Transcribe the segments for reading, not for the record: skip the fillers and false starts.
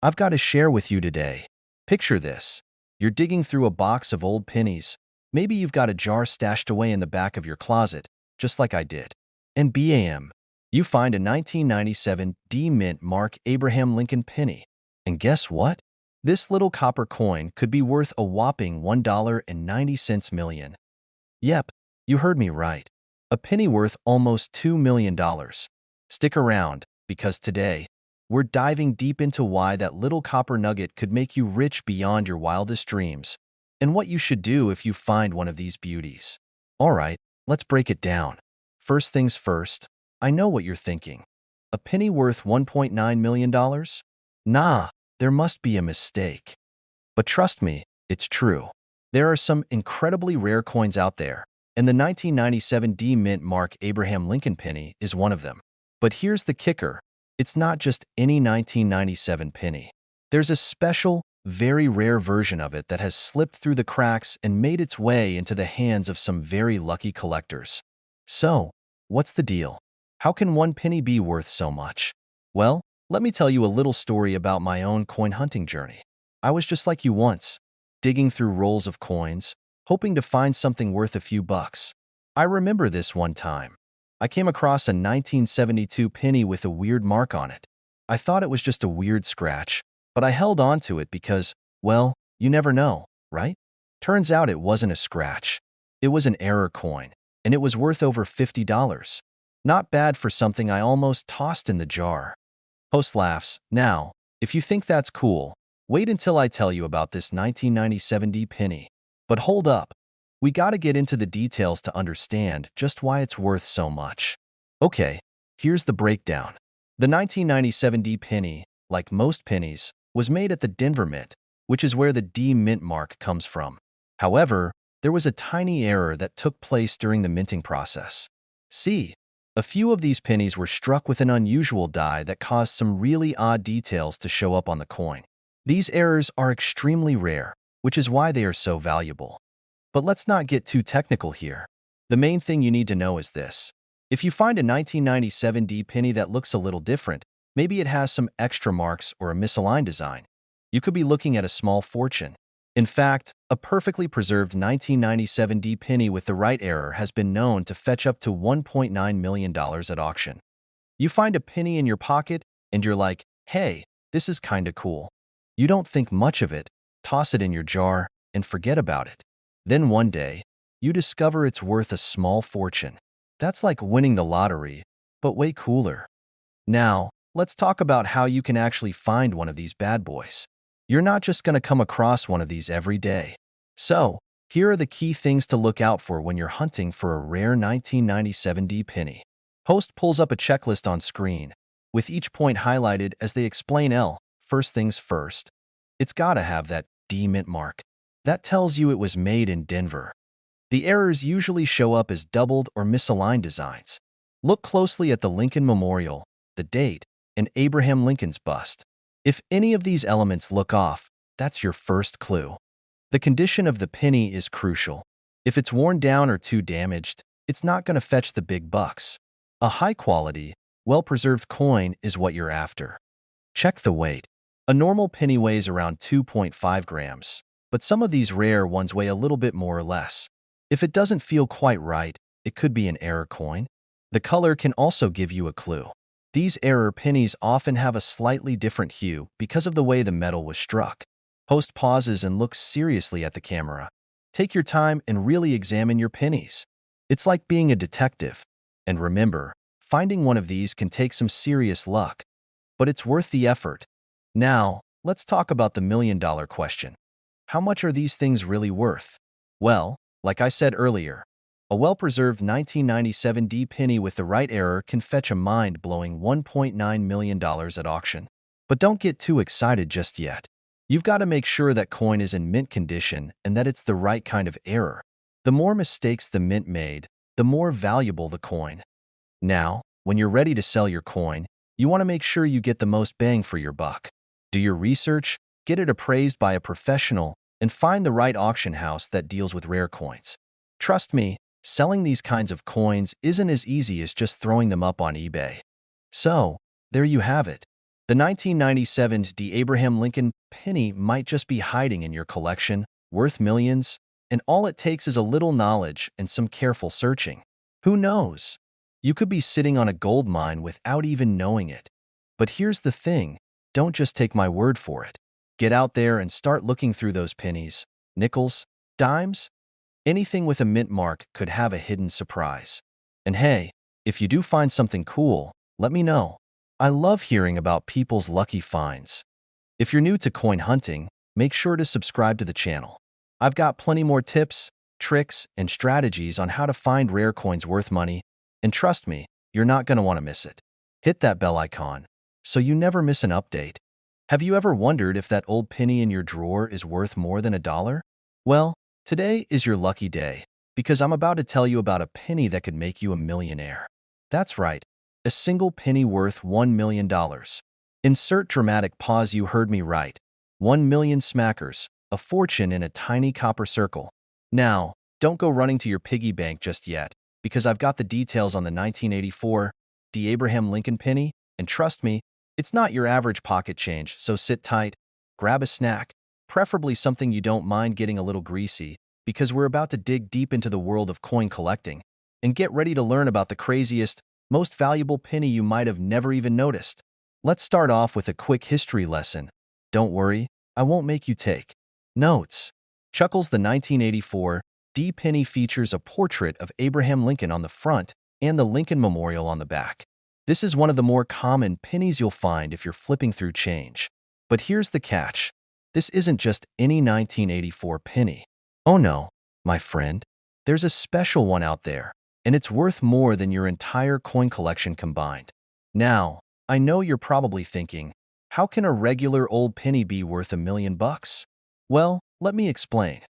I've got to share with you today. Picture this. You're digging through a box of old pennies. Maybe you've got a jar stashed away in the back of your closet, just like I did. And bam, you find a 1997 D Mint Mark Abraham Lincoln penny. And guess what? This little copper coin could be worth a whopping $1.90 million. Yep, you heard me right. A penny worth almost $2 million. Stick around, because today, we're diving deep into why that little copper nugget could make you rich beyond your wildest dreams, and what you should do if you find one of these beauties. Alright, let's break it down. First things first, I know what you're thinking. A penny worth $1.9 million? Nah, there must be a mistake. But trust me, it's true. There are some incredibly rare coins out there, and the 1997 D Mint Mark Abraham Lincoln penny is one of them. But here's the kicker. It's not just any 1997 penny. There's a special, very rare version of it that has slipped through the cracks and made its way into the hands of some very lucky collectors. So, what's the deal? How can one penny be worth so much? Well, let me tell you a little story about my own coin hunting journey. I was just like you once, digging through rolls of coins, hoping to find something worth a few bucks. I remember this one time. I came across a 1972 penny with a weird mark on it. I thought it was just a weird scratch, but I held on to it because, well, you never know, right? Turns out it wasn't a scratch. It was an error coin, and it was worth over $50. Not bad for something I almost tossed in the jar. Host laughs. Now, if you think that's cool, wait until I tell you about this 1997 D penny. But hold up. We gotta get into the details to understand just why it's worth so much. Okay, here's the breakdown. The 1997 D penny, like most pennies, was made at the Denver Mint, which is where the D Mint mark comes from. However, there was a tiny error that took place during the minting process. See, a few of these pennies were struck with an unusual die that caused some really odd details to show up on the coin. These errors are extremely rare, which is why they are so valuable. But let's not get too technical here. The main thing you need to know is this. If you find a 1997 D penny that looks a little different, maybe it has some extra marks or a misaligned design, you could be looking at a small fortune. In fact, a perfectly preserved 1997 D penny with the right error has been known to fetch up to $1.9 million at auction. You find a penny in your pocket, and you're like, hey, this is kinda cool. You don't think much of it, toss it in your jar, and forget about it. Then one day, you discover it's worth a small fortune. That's like winning the lottery, but way cooler. Now, let's talk about how you can actually find one of these bad boys. You're not just going to come across one of these every day. So, here are the key things to look out for when you're hunting for a rare 1997 D penny. Host pulls up a checklist on screen, with each point highlighted as they explain First things first. It's gotta have that D Mint mark. That tells you it was made in Denver. The errors usually show up as doubled or misaligned designs. Look closely at the Lincoln Memorial, the date, and Abraham Lincoln's bust. If any of these elements look off, that's your first clue. The condition of the penny is crucial. If it's worn down or too damaged, it's not going to fetch the big bucks. A high-quality, well-preserved coin is what you're after. Check the weight. A normal penny weighs around 2.5 grams, but some of these rare ones weigh a little bit more or less. If it doesn't feel quite right, it could be an error coin. The color can also give you a clue. These error pennies often have a slightly different hue because of the way the metal was struck. Host pauses and looks seriously at the camera. Take your time and really examine your pennies. It's like being a detective. And remember, finding one of these can take some serious luck, but it's worth the effort. Now, let's talk about the million-dollar question. How much are these things really worth? Well, like I said earlier, a well-preserved 1997 D penny with the right error can fetch a mind-blowing $1.9 million at auction. But don't get too excited just yet. You've got to make sure that coin is in mint condition and that it's the right kind of error. The more mistakes the mint made, the more valuable the coin. Now, when you're ready to sell your coin, you want to make sure you get the most bang for your buck. Do your research, get it appraised by a professional, and find the right auction house that deals with rare coins. Trust me, selling these kinds of coins isn't as easy as just throwing them up on eBay. So, there you have it. The 1997 D. Abraham Lincoln penny might just be hiding in your collection, worth millions, and all it takes is a little knowledge and some careful searching. Who knows? You could be sitting on a gold mine without even knowing it. But here's the thing, don't just take my word for it. Get out there and start looking through those pennies, nickels, dimes. Anything with a mint mark could have a hidden surprise. And hey, if you do find something cool, let me know. I love hearing about people's lucky finds. If you're new to coin hunting, make sure to subscribe to the channel. I've got plenty more tips, tricks, and strategies on how to find rare coins worth money, and trust me, you're not going to want to miss it. Hit that bell icon so you never miss an update. Have you ever wondered if that old penny in your drawer is worth more than $1? Well, today is your lucky day, because I'm about to tell you about a penny that could make you a millionaire. That's right, a single penny worth $1 million. Insert dramatic pause, you heard me right. 1 million smackers, a fortune in a tiny copper circle. Now, don't go running to your piggy bank just yet, because I've got the details on the 1984 D. Abraham Lincoln penny, and trust me, it's not your average pocket change, so sit tight, grab a snack, preferably something you don't mind getting a little greasy, because we're about to dig deep into the world of coin collecting, and get ready to learn about the craziest, most valuable penny you might have never even noticed. Let's start off with a quick history lesson. Don't worry, I won't make you take notes. Chuckles, the 1984 D penny features a portrait of Abraham Lincoln on the front and the Lincoln Memorial on the back. This is one of the more common pennies you'll find if you're flipping through change. But here's the catch. This isn't just any 1984 penny. Oh no, my friend. There's a special one out there, and it's worth more than your entire coin collection combined. Now, I know you're probably thinking, how can a regular old penny be worth $1 million? Well, let me explain.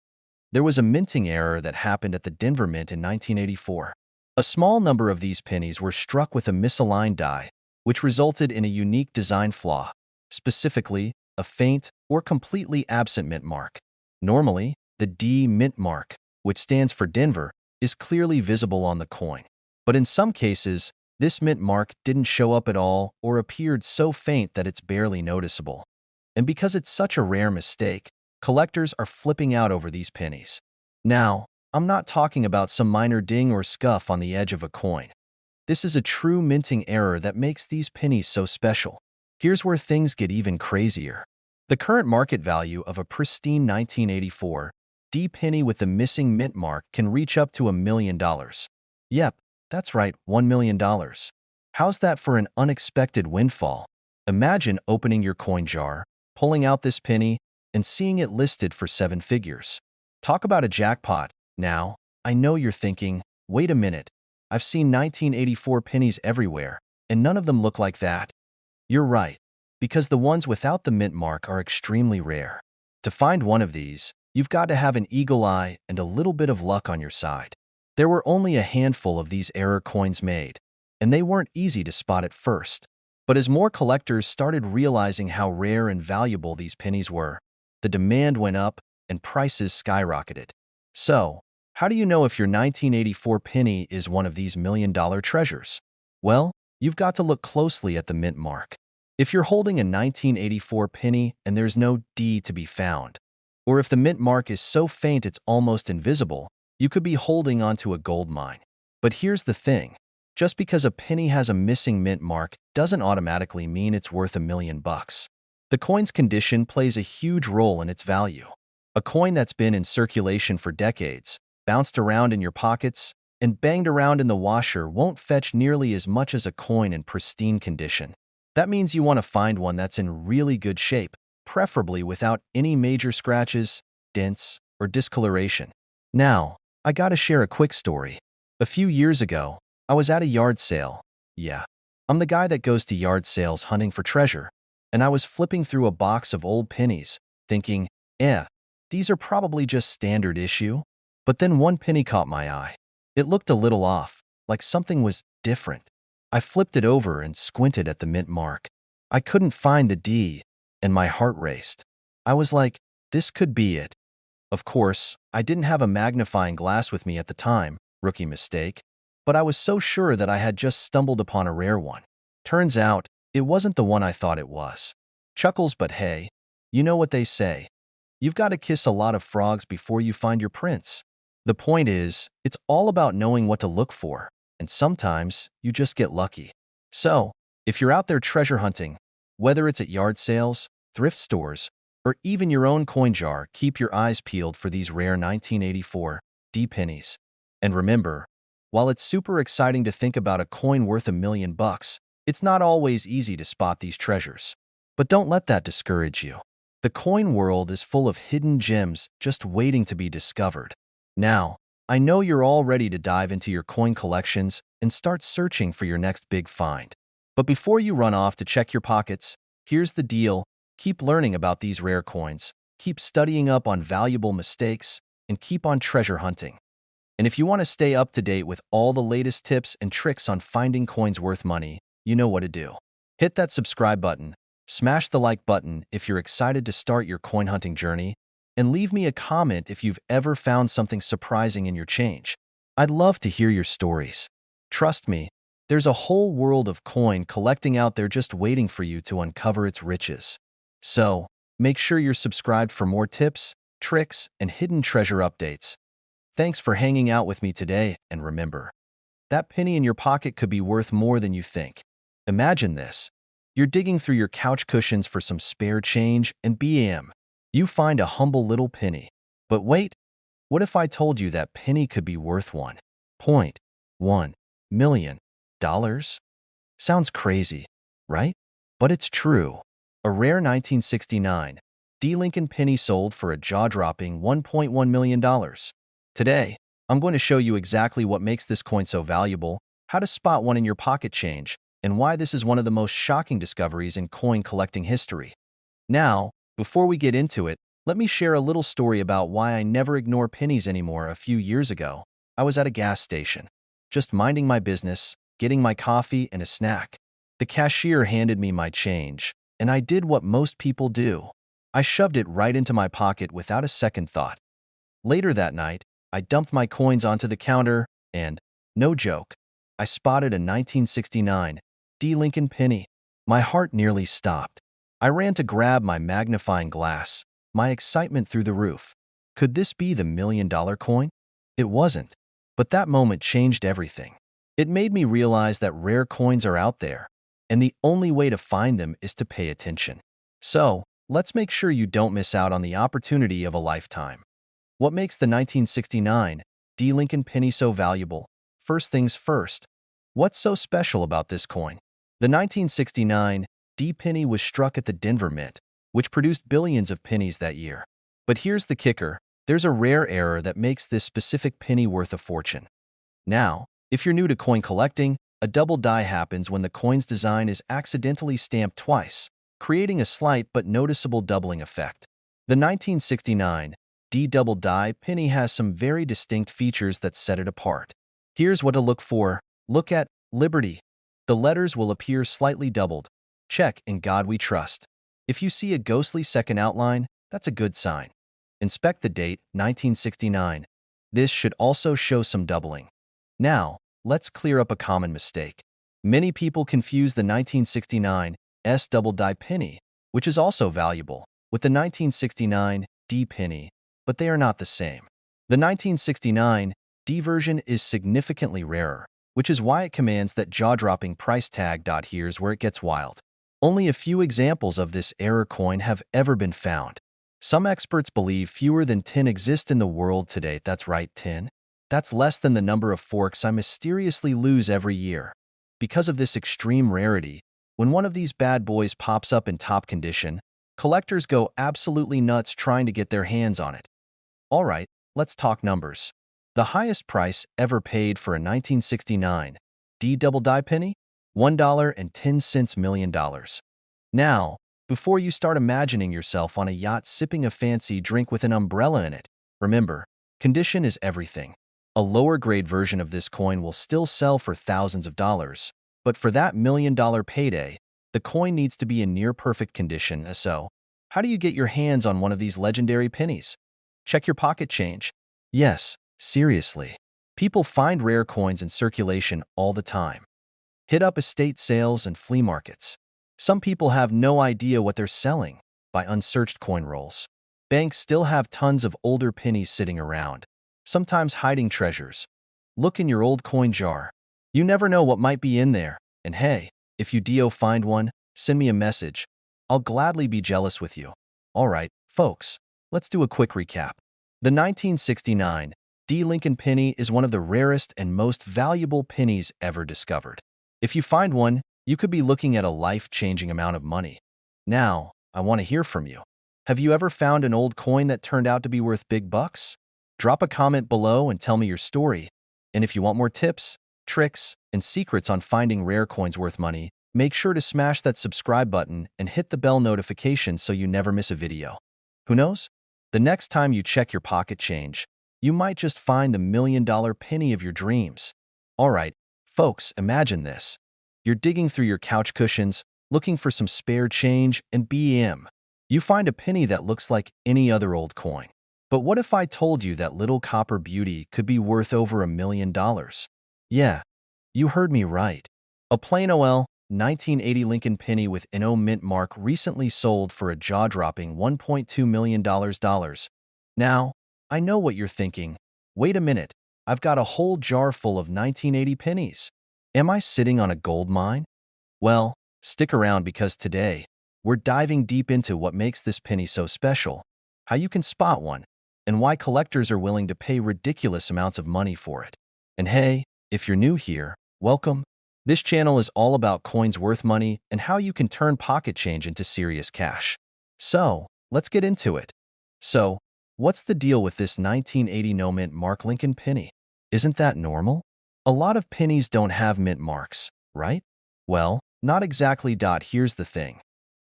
There was a minting error that happened at the Denver Mint in 1984. A small number of these pennies were struck with a misaligned die, which resulted in a unique design flaw, specifically a faint or completely absent mint mark. Normally, the D mint mark, which stands for Denver, is clearly visible on the coin. But in some cases, this mint mark didn't show up at all or appeared so faint that it's barely noticeable. And because it's such a rare mistake, collectors are flipping out over these pennies. Now, I'm not talking about some minor ding or scuff on the edge of a coin. This is a true minting error that makes these pennies so special. Here's where things get even crazier. The current market value of a pristine 1984 D penny with the missing mint mark can reach up to $1 million. Yep, that's right, $1 million. How's that for an unexpected windfall? Imagine opening your coin jar, pulling out this penny, and seeing it listed for 7 figures. Talk about a jackpot. Now, I know you're thinking, wait a minute, I've seen 1984 pennies everywhere, and none of them look like that. You're right, because the ones without the mint mark are extremely rare. To find one of these, you've got to have an eagle eye and a little bit of luck on your side. There were only a handful of these error coins made, and they weren't easy to spot at first. But as more collectors started realizing how rare and valuable these pennies were, the demand went up and prices skyrocketed. So, how do you know if your 1984 penny is one of these million-dollar treasures? Well, you've got to look closely at the mint mark. If you're holding a 1984 penny and there's no D to be found, or if the mint mark is so faint it's almost invisible, you could be holding onto a gold mine. But here's the thing. Just because a penny has a missing mint mark doesn't automatically mean it's worth $1 million. The coin's condition plays a huge role in its value. A coin that's been in circulation for decades, bounced around in your pockets, and banged around in the washer won't fetch nearly as much as a coin in pristine condition. That means you want to find one that's in really good shape, preferably without any major scratches, dents, or discoloration. Now, I gotta share a quick story. A few years ago, I was at a yard sale. Yeah, I'm the guy that goes to yard sales hunting for treasure, and I was flipping through a box of old pennies, thinking, these are probably just standard issue. But then one penny caught my eye. It looked a little off, like something was different. I flipped it over and squinted at the mint mark. I couldn't find the D, and my heart raced. I was like, this could be it. Of course, I didn't have a magnifying glass with me at the time, rookie mistake, but I was so sure that I had just stumbled upon a rare one. Turns out, It wasn't the one I thought it was. Chuckles, but hey, you know what they say. You've got to kiss a lot of frogs before you find your prince. The point is, it's all about knowing what to look for, and sometimes you just get lucky. So, if you're out there treasure hunting, whether it's at yard sales, thrift stores, or even your own coin jar, keep your eyes peeled for these rare 1984 D pennies. And remember, while it's super exciting to think about a coin worth $1 million, it's not always easy to spot these treasures. But don't let that discourage you. The coin world is full of hidden gems just waiting to be discovered. Now, I know you're all ready to dive into your coin collections and start searching for your next big find. But before you run off to check your pockets, here's the deal. Keep learning about these rare coins, keep studying up on valuable mistakes, and keep on treasure hunting. And if you want to stay up to date with all the latest tips and tricks on finding coins worth money, you know what to do. Hit that subscribe button, smash the like button if you're excited to start your coin hunting journey, and leave me a comment if you've ever found something surprising in your change. I'd love to hear your stories. Trust me, there's a whole world of coin collecting out there just waiting for you to uncover its riches. So, make sure you're subscribed for more tips, tricks, and hidden treasure updates. Thanks for hanging out with me today, and remember, that penny in your pocket could be worth more than you think. Imagine this. You're digging through your couch cushions for some spare change, and bam, you find a humble little penny. But wait, what if I told you that penny could be worth $1.1 million? Sounds crazy, right? But it's true. A rare 1969 D. Lincoln penny sold for a jaw-dropping $1.1 million. Today, I'm going to show you exactly what makes this coin so valuable, how to spot one in your pocket change, and why this is one of the most shocking discoveries in coin collecting history. Now, before we get into it, let me share a little story about why I never ignore pennies anymore. A few years ago, I was at a gas station, just minding my business, getting my coffee and a snack. The cashier handed me my change, and I did what most people do. I shoved it right into my pocket without a second thought. Later that night, I dumped my coins onto the counter, and, no joke, I spotted a 1969 D. Lincoln penny. My heart nearly stopped. I ran to grab my magnifying glass, my excitement through the roof. Could this be the $1 million coin? It wasn't, but that moment changed everything. It made me realize that rare coins are out there, and the only way to find them is to pay attention. So, let's make sure you don't miss out on the opportunity of a lifetime. What makes the 1969 D. Lincoln penny so valuable? First things first, what's so special about this coin? The 1969 D penny was struck at the Denver Mint, which produced billions of pennies that year. But here's the kicker. There's a rare error that makes this specific penny worth a fortune. Now, if you're new to coin collecting, a double die happens when the coin's design is accidentally stamped twice, creating a slight but noticeable doubling effect. The 1969 D double die penny has some very distinct features that set it apart. Here's what to look for. Look at Liberty. The letters will appear slightly doubled. Check "In God We Trust." If you see a ghostly second outline, that's a good sign. Inspect the date, 1969. This should also show some doubling. Now, let's clear up a common mistake. Many people confuse the 1969 S double die penny, which is also valuable, with the 1969 D penny, but they are not the same. The 1969 D version is significantly rarer, which is why it commands that jaw-dropping price tag. Here's where it gets wild. Only a few examples of this error coin have ever been found. Some experts believe fewer than 10 exist in the world today. That's right, 10. That's less than the number of forks I mysteriously lose every year. Because of this extreme rarity, when one of these bad boys pops up in top condition, collectors go absolutely nuts trying to get their hands on it. All right, let's talk numbers. The highest price ever paid for a 1969 D double die penny? $1.10 million. Now, before you start imagining yourself on a yacht sipping a fancy drink with an umbrella in it, remember, condition is everything. A lower-grade version of this coin will still sell for thousands of dollars, but for that $1 million payday, the coin needs to be in near-perfect condition. So, how do you get your hands on one of these legendary pennies? Check your pocket change. Yes, seriously. People find rare coins in circulation all the time. Hit up estate sales and flea markets. Some people have no idea what they're selling by unsearched coin rolls. Banks still have tons of older pennies sitting around, sometimes hiding treasures. Look in your old coin jar. You never know what might be in there. And hey, if you DO find one, send me a message. I'll gladly be jealous with you. All right, folks, let's do a quick recap. The 1969 D. Lincoln penny is one of the rarest and most valuable pennies ever discovered. If you find one, you could be looking at a life-changing amount of money. Now, I want to hear from you. Have you ever found an old coin that turned out to be worth big bucks? Drop a comment below and tell me your story. And if you want more tips, tricks, and secrets on finding rare coins worth money, make sure to smash that subscribe button and hit the bell notification so you never miss a video. Who knows? The next time you check your pocket change, you might just find the $1,000,000 penny of your dreams. All right, folks, imagine this. You're digging through your couch cushions, looking for some spare change, and bam, you find a penny that looks like any other old coin. But what if I told you that little copper beauty could be worth over $1,000,000? Yeah, you heard me right. A plain OL 1980 Lincoln penny with NO mint mark recently sold for a jaw-dropping $1.2 million. Now, I know what you're thinking. Wait a minute, I've got a whole jar full of 1980 pennies. Am I sitting on a gold mine? Well, stick around because today, we're diving deep into what makes this penny so special, how you can spot one, and why collectors are willing to pay ridiculous amounts of money for it. And hey, if you're new here, welcome. This channel is all about coins worth money and how you can turn pocket change into serious cash. So, let's get into it. So, what's the deal with this 1980 no mint mark Lincoln penny? Isn't that normal? A lot of pennies don't have mint marks, right? Well, not exactly. Here's the thing.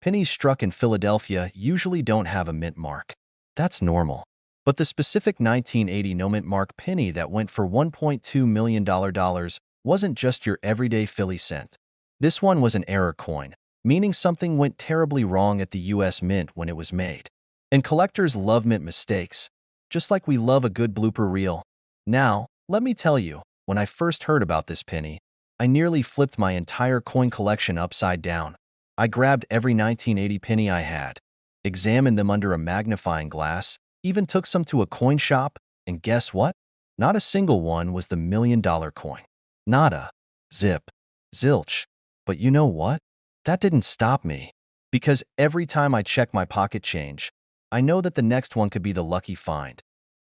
Pennies struck in Philadelphia usually don't have a mint mark. That's normal. But the specific 1980 no mint mark penny that went for $1.2 million wasn't just your everyday Philly cent. This one was an error coin, meaning something went terribly wrong at the US Mint when it was made. And collectors love mint mistakes, just like we love a good blooper reel. Now, let me tell you, when I first heard about this penny, I nearly flipped my entire coin collection upside down. I grabbed every 1980 penny I had, examined them under a magnifying glass, even took some to a coin shop, and guess what? Not a single one was the $1,000,000 coin. Nada. Zip. Zilch. But you know what? That didn't stop me. Because every time I check my pocket change, I know that the next one could be the lucky find.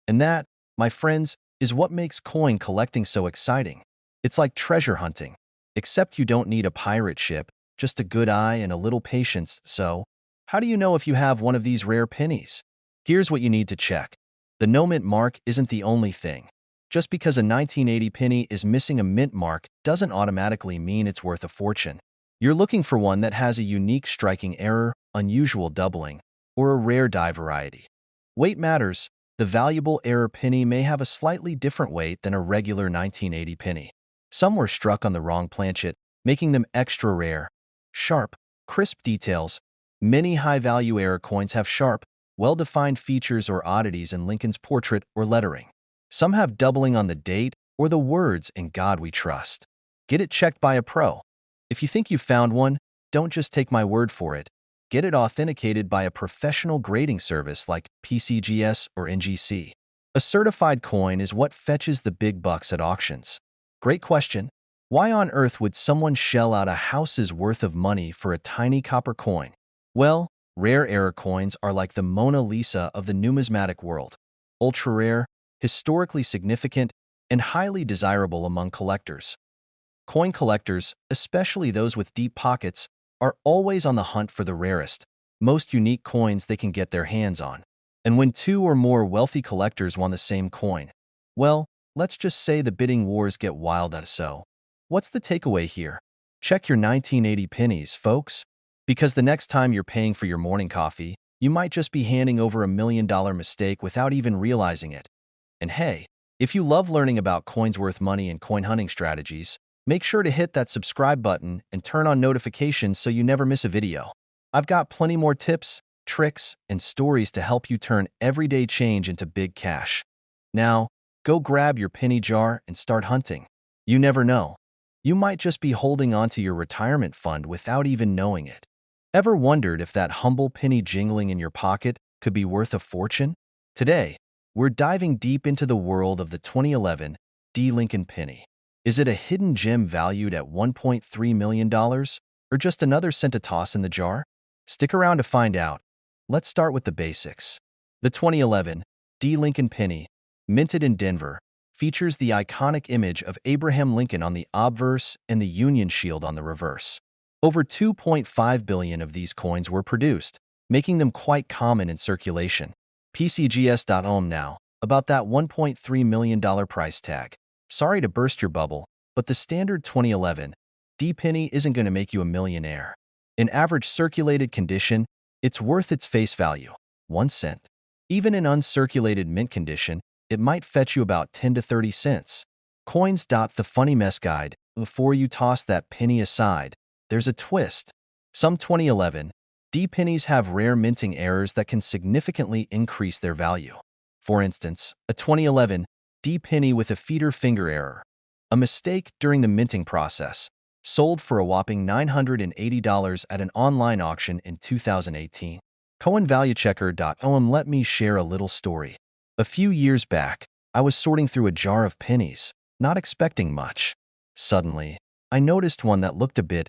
And that, my friends, is what makes coin collecting so exciting. It's like treasure hunting, except you don't need a pirate ship, just a good eye and a little patience. So, how do you know if you have one of these rare pennies? Here's what you need to check. The no mint mark isn't the only thing. Just because a 1980 penny is missing a mint mark doesn't automatically mean it's worth a fortune. You're looking for one that has a unique striking error, unusual doubling, or a rare die variety. Weight matters. The valuable error penny may have a slightly different weight than a regular 1980 penny. Some were struck on the wrong planchet, making them extra rare. Sharp, crisp details. Many high-value error coins have sharp, well-defined features or oddities in Lincoln's portrait or lettering. Some have doubling on the date or the words "In God We Trust." Get it checked by a pro. If you think you found one, don't just take my word for it. Get it authenticated by a professional grading service like PCGS or NGC. A certified coin is what fetches the big bucks at auctions. Great question. Why on earth would someone shell out a house's worth of money for a tiny copper coin? Well, rare error coins are like the Mona Lisa of the numismatic world. Ultra rare, historically significant, and highly desirable among collectors. Coin collectors, especially those with deep pockets, are always on the hunt for the rarest, most unique coins they can get their hands on. And when two or more wealthy collectors want the same coin, well, let's just say the bidding wars get wild. So, what's the takeaway here? Check your 1980 pennies, folks, because the next time you're paying for your morning coffee, you might just be handing over a $1,000,000 mistake without even realizing it. And hey, if you love learning about coins worth money and coin hunting strategies, make sure to hit that subscribe button and turn on notifications so you never miss a video. I've got plenty more tips, tricks, and stories to help you turn everyday change into big cash. Now, go grab your penny jar and start hunting. You never know. You might just be holding onto your retirement fund without even knowing it. Ever wondered if that humble penny jingling in your pocket could be worth a fortune? Today, we're diving deep into the world of the 2011 D. Lincoln penny. Is it a hidden gem valued at $1.3 million, or just another cent to toss in the jar? Stick around to find out. Let's start with the basics. The 2011 D. Lincoln penny, minted in Denver, features the iconic image of Abraham Lincoln on the obverse and the Union shield on the reverse. Over 2.5 billion of these coins were produced, making them quite common in circulation. PCGS.om now, about that $1.3 million price tag. Sorry to burst your bubble, but the standard 2011 D penny isn't going to make you a millionaire. In average circulated condition, it's worth its face value, 1 cent. Even in uncirculated mint condition, it might fetch you about 10 to 30 cents. Coins. The funny mess guide. Before you toss that penny aside, there's a twist. Some 2011 D pennies have rare minting errors that can significantly increase their value. For instance, a 2011 D penny with a feeder finger error, a mistake during the minting process, sold for a whopping $980 at an online auction in 2018. CoinValueChecker.com. Let me share a little story. A few years back, I was sorting through a jar of pennies, not expecting much. Suddenly, I noticed one that looked a bit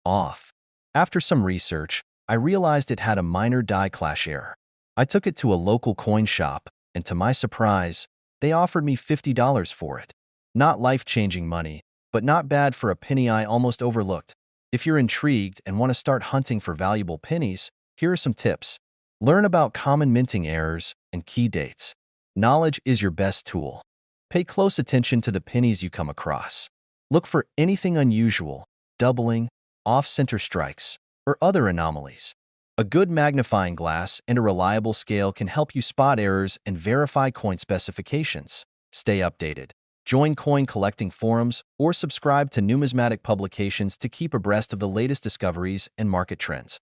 off. After some research, I realized it had a minor die clash error. I took it to a local coin shop, and to my surprise, they offered me $50 for it. Not life-changing money, but not bad for a penny I almost overlooked. If you're intrigued and want to start hunting for valuable pennies, here are some tips. Learn about common minting errors and key dates. Knowledge is your best tool. Pay close attention to the pennies you come across. Look for anything unusual, doubling, off-center strikes, or other anomalies. A good magnifying glass and a reliable scale can help you spot errors and verify coin specifications. Stay updated. Join coin collecting forums or subscribe to numismatic publications to keep abreast of the latest discoveries and market trends.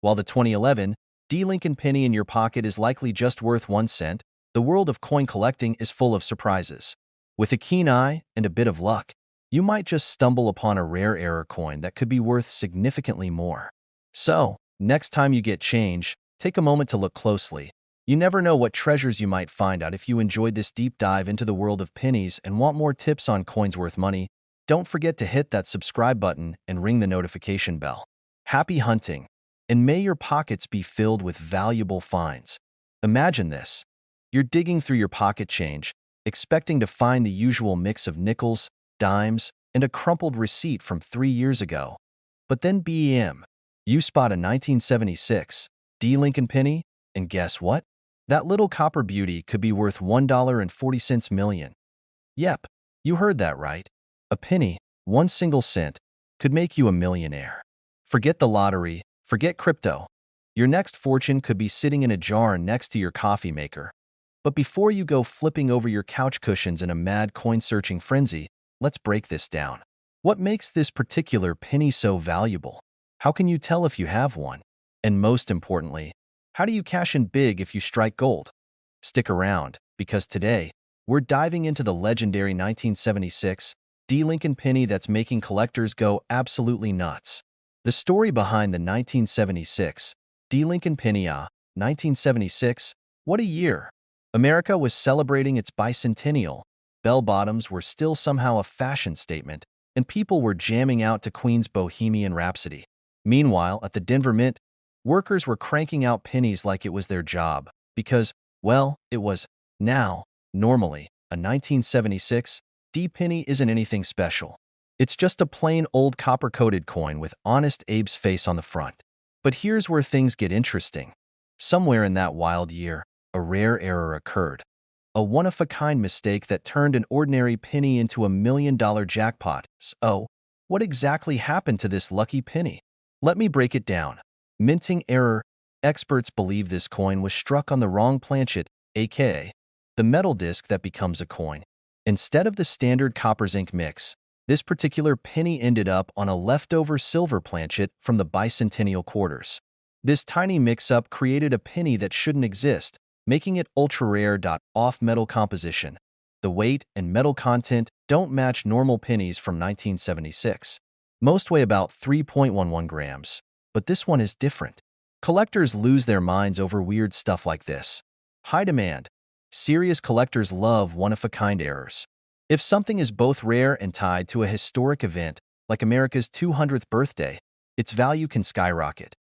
While the 2011 D. Lincoln penny in your pocket is likely just worth 1 cent, the world of coin collecting is full of surprises. With a keen eye and a bit of luck, you might just stumble upon a rare error coin that could be worth significantly more. So, next time you get change, take a moment to look closely. You never know what treasures you might find out. If you enjoyed this deep dive into the world of pennies and want more tips on coins worth money, don't forget to hit that subscribe button and ring the notification bell. Happy hunting, and may your pockets be filled with valuable finds. Imagine this. You're digging through your pocket change, expecting to find the usual mix of nickels, dimes, and a crumpled receipt from 3 years ago. But then bam, you spot a 1976 D. Lincoln penny, and guess what? That little copper beauty could be worth $1.40 million. Yep, you heard that right. A penny, 1 single cent, could make you a millionaire. Forget the lottery, forget crypto. Your next fortune could be sitting in a jar next to your coffee maker. But before you go flipping over your couch cushions in a mad coin-searching frenzy, let's break this down. What makes this particular penny so valuable? How can you tell if you have one? And most importantly, how do you cash in big if you strike gold? Stick around, because today, we're diving into the legendary 1976 D. Lincoln penny that's making collectors go absolutely nuts. The story behind the 1976 D. Lincoln penny. 1976, what a year! America was celebrating its bicentennial. Bell-bottoms were still somehow a fashion statement, and people were jamming out to Queen's Bohemian Rhapsody. Meanwhile, at the Denver Mint, workers were cranking out pennies like it was their job, because, well, it was. Now, normally, a 1976 D penny isn't anything special. It's just a plain old copper-coated coin with Honest Abe's face on the front. But here's where things get interesting. Somewhere in that wild year, a rare error occurred. A one-of-a-kind mistake that turned an ordinary penny into $1 million jackpot. So, what exactly happened to this lucky penny? Let me break it down. Minting error. Experts believe this coin was struck on the wrong planchet, aka the metal disc that becomes a coin. Instead of the standard copper-zinc mix, this particular penny ended up on a leftover silver planchet from the Bicentennial quarters. This tiny mix-up created a penny that shouldn't exist, making it ultra-rare. Off metal composition. The weight and metal content don't match normal pennies from 1976. Most weigh about 3.11 grams. But this one is different. Collectors lose their minds over weird stuff like this. High demand. Serious collectors love one-of-a-kind errors. If something is both rare and tied to a historic event, like America's 200th birthday, its value can skyrocket.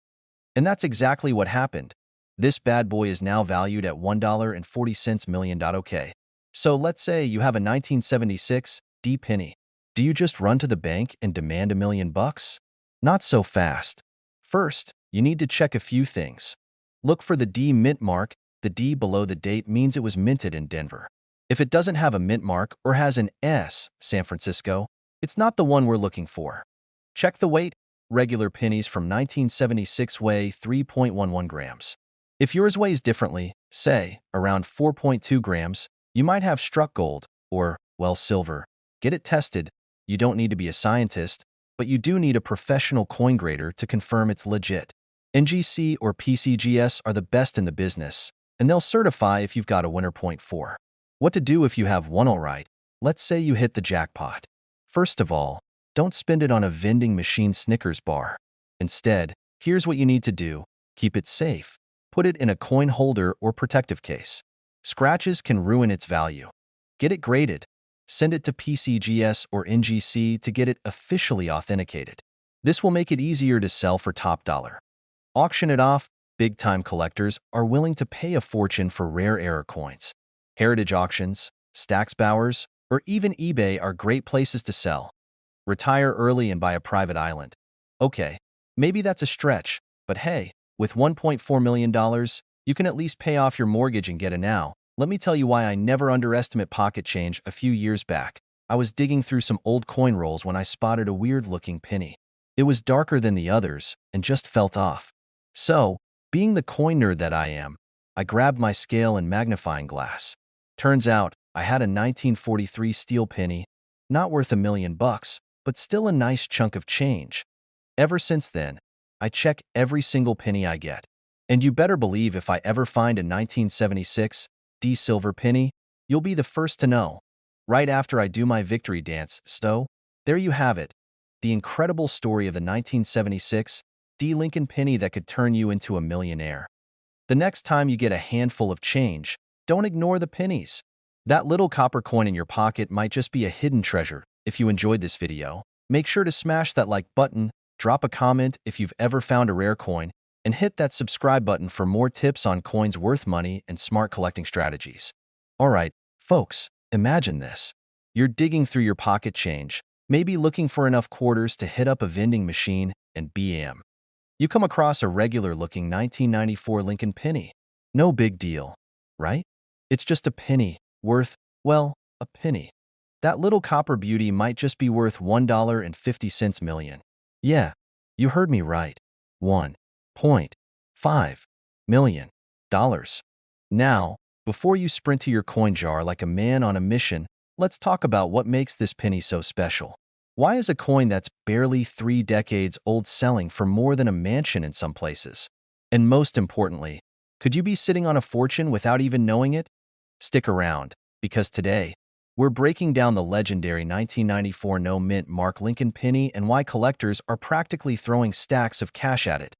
And that's exactly what happened. This bad boy is now valued at $1.40 million. Okay. So let's say you have a 1976 D penny. Do you just run to the bank and demand $1 million? Not so fast. First, you need to check a few things. Look for the D mint mark. The D below the date means it was minted in Denver. If it doesn't have a mint mark or has an S, San Francisco, it's not the one we're looking for. Check the weight. Regular pennies from 1976 weigh 3.11 grams. If yours weighs differently, say, around 4.2 grams, you might have struck gold or, well, silver. Get it tested. You don't need to be a scientist, but you do need a professional coin grader to confirm it's legit. NGC or PCGS are the best in the business, and they'll certify if you've got a winner. Point 4. What to do if you have one alright? Let's say you hit the jackpot. First of all, don't spend it on a vending machine Snickers bar. Instead, here's what you need to do. Keep it safe. Put it in a coin holder or protective case. Scratches can ruin its value. Get it graded. Send it to PCGS or NGC to get it officially authenticated. This will make it easier to sell for top dollar. Auction it off. Big-time collectors are willing to pay a fortune for rare error coins. Heritage auctions, Stax Bowers, or even eBay are great places to sell. Retire early and buy a private island. Okay, maybe that's a stretch, but hey, with $1.4 million, you can at least pay off your mortgage and get a now. Let me tell you why I never underestimate pocket change. A few years back, I was digging through some old coin rolls when I spotted a weird-looking penny. It was darker than the others and just felt off. So, being the coin nerd that I am, I grabbed my scale and magnifying glass. Turns out, I had a 1943 steel penny, not worth $1 million, but still a nice chunk of change. Ever since then, I check every single penny I get. And you better believe if I ever find a 1976 D silver penny, you'll be the first to know. Right after I do my victory dance, so there you have it. The incredible story of the 1976 D Lincoln penny that could turn you into a millionaire. The next time you get a handful of change, don't ignore the pennies. That little copper coin in your pocket might just be a hidden treasure. If you enjoyed this video, make sure to smash that like button, drop a comment if you've ever found a rare coin, and hit that subscribe button for more tips on coins worth money and smart collecting strategies. Alright, folks, imagine this. You're digging through your pocket change, maybe looking for enough quarters to hit up a vending machine, and bam. You come across a regular-looking 1994 Lincoln penny. No big deal, right? It's just a penny, worth, well, a penny. That little copper beauty might just be worth $1.50 million. Yeah, you heard me right. $1.5 million. Now, before you sprint to your coin jar like a man on a mission, let's talk about what makes this penny so special. Why is a coin that's barely 3 decades old selling for more than a mansion in some places? And most importantly, could you be sitting on a fortune without even knowing it? Stick around, because today, we're breaking down the legendary 1994 no-mint mark Lincoln penny and why collectors are practically throwing stacks of cash at it.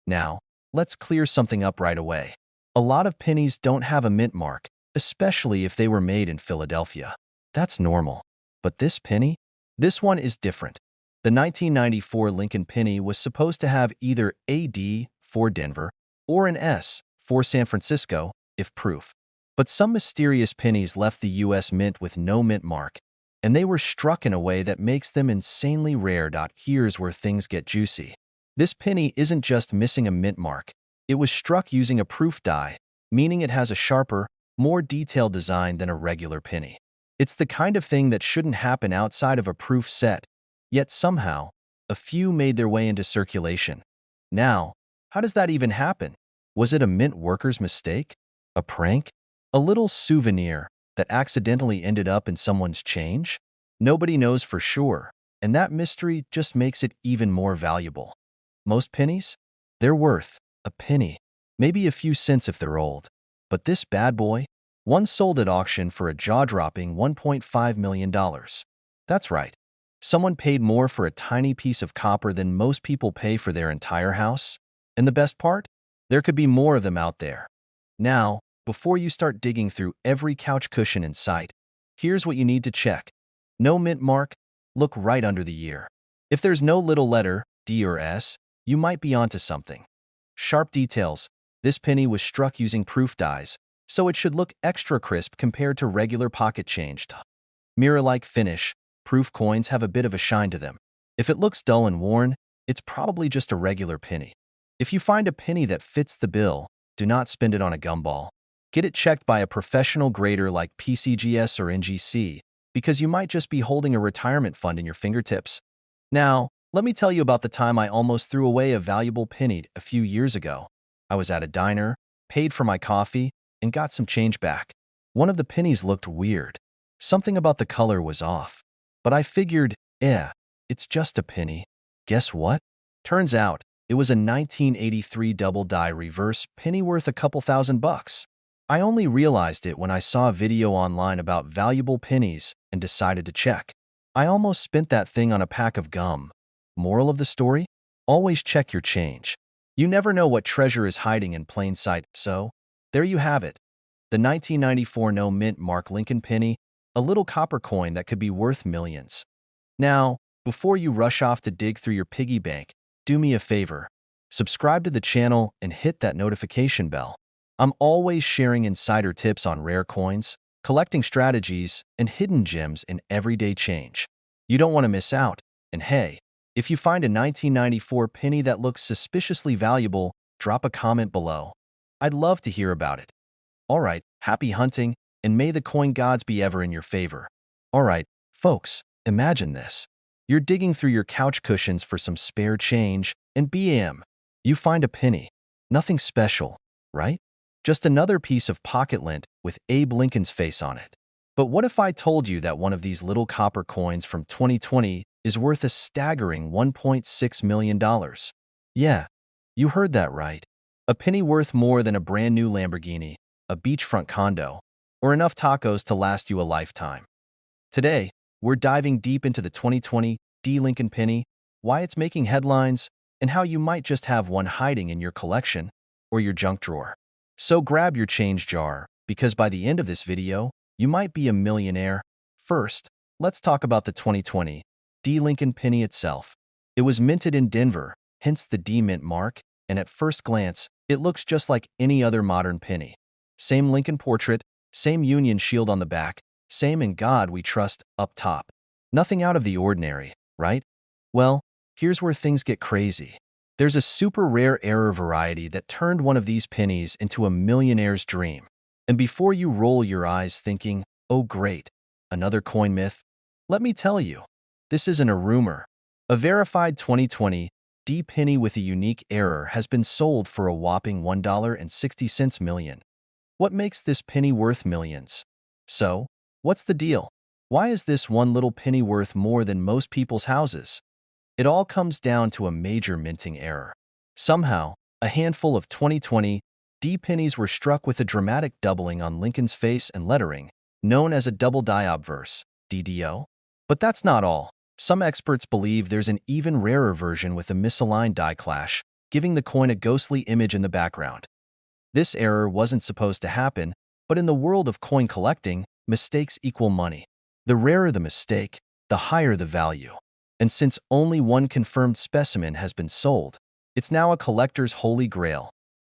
Now, let's clear something up right away. A lot of pennies don't have a mint mark, especially if they were made in Philadelphia. That's normal. But this penny? This one is different. The 1994 Lincoln penny was supposed to have either a D for Denver or an S for San Francisco, if proof. But some mysterious pennies left the U.S. Mint with no mint mark, and they were struck in a way that makes them insanely rare. Here's where things get juicy. This penny isn't just missing a mint mark. It was struck using a proof die, meaning it has a sharper, more detailed design than a regular penny. It's the kind of thing that shouldn't happen outside of a proof set, yet somehow, a few made their way into circulation. Now, how does that even happen? Was it a mint worker's mistake? A prank? A little souvenir that accidentally ended up in someone's change? Nobody knows for sure, and that mystery just makes it even more valuable. Most pennies? They're worth a penny, maybe a few cents if they're old. But this bad boy? One sold at auction for a jaw-dropping $1.5 million. That's right. Someone paid more for a tiny piece of copper than most people pay for their entire house. And the best part? There could be more of them out there. Now, before you start digging through every couch cushion in sight, here's what you need to check. No mint mark? Look right under the year. If there's no little letter, D or S, you might be onto something. Sharp details. This penny was struck using proof dies, so it should look extra crisp compared to regular pocket change. Mirror-like finish. Proof coins have a bit of a shine to them. If it looks dull and worn, it's probably just a regular penny. If you find a penny that fits the bill, do not spend it on a gumball. Get it checked by a professional grader like PCGS or NGC, because you might just be holding a retirement fund in your fingertips. Now, let me tell you about the time I almost threw away a valuable penny a few years ago. I was at a diner, paid for my coffee, and got some change back. One of the pennies looked weird. Something about the color was off. But I figured, it's just a penny. Guess what? Turns out, it was a 1983 double die reverse penny worth a couple $1,000. I only realized it when I saw a video online about valuable pennies and decided to check. I almost spent that thing on a pack of gum. Moral of the story? Always check your change. You never know what treasure is hiding in plain sight, so there you have it. The 1994 no mint mark Lincoln penny, a little copper coin that could be worth millions. Now, before you rush off to dig through your piggy bank, do me a favor. Subscribe to the channel and hit that notification bell. I'm always sharing insider tips on rare coins, collecting strategies, and hidden gems in everyday change. You don't want to miss out. And hey, if you find a 1994 penny that looks suspiciously valuable, drop a comment below. I'd love to hear about it. Alright, happy hunting, and may the coin gods be ever in your favor. Alright, folks, imagine this. You're digging through your couch cushions for some spare change, and bam, you find a penny. Nothing special, right? Just another piece of pocket lint with Abe Lincoln's face on it. But what if I told you that one of these little copper coins from 2020 is worth a staggering $1.6 million? Yeah, you heard that right. A penny worth more than a brand new Lamborghini, a beachfront condo, or enough tacos to last you a lifetime. Today, we're diving deep into the 2020 D Lincoln penny, why it's making headlines, and how you might just have one hiding in your collection or your junk drawer. So grab your change jar, because by the end of this video, you might be a millionaire. First, let's talk about the 2020 D Lincoln penny itself. It was minted in Denver, hence the D mint mark, and at first glance, it looks just like any other modern penny. Same Lincoln portrait, same Union shield on the back, same "In God We Trust" up top. Nothing out of the ordinary, right? Well, here's where things get crazy. There's a super rare error variety that turned one of these pennies into a millionaire's dream. And before you roll your eyes thinking, oh great, another coin myth, let me tell you, this isn't a rumor. A verified 2020 D penny with a unique error has been sold for a whopping $1.60 million. What makes this penny worth millions? So, what's the deal? Why is this one little penny worth more than most people's houses? It all comes down to a major minting error. Somehow, a handful of 2020 D pennies were struck with a dramatic doubling on Lincoln's face and lettering, known as a double die obverse, DDO. But that's not all. Some experts believe there's an even rarer version with a misaligned die clash, giving the coin a ghostly image in the background. This error wasn't supposed to happen, but in the world of coin collecting, mistakes equal money. The rarer the mistake, the higher the value. And since only one confirmed specimen has been sold, it's now a collector's holy grail.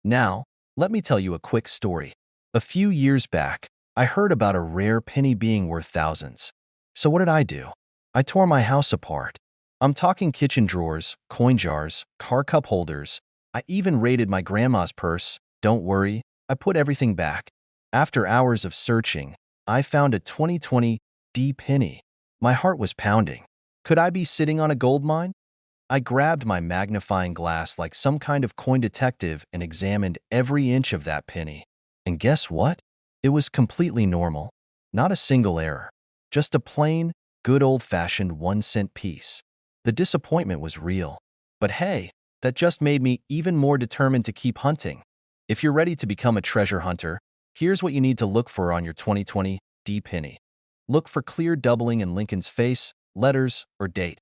Now, let me tell you a quick story. A few years back, I heard about a rare penny being worth thousands. So what did I do? I tore my house apart. I'm talking kitchen drawers, coin jars, car cup holders. I even raided my grandma's purse. Don't worry, I put everything back. After hours of searching, I found a 2020 D penny. My heart was pounding. Could I be sitting on a gold mine? I grabbed my magnifying glass like some kind of coin detective and examined every inch of that penny. And guess what? It was completely normal. Not a single error. Just a plain, good old-fashioned 1-cent piece. The disappointment was real. But hey, that just made me even more determined to keep hunting. If you're ready to become a treasure hunter, here's what you need to look for on your 2020 D penny. Look for clear doubling in Lincoln's face, letters, or date.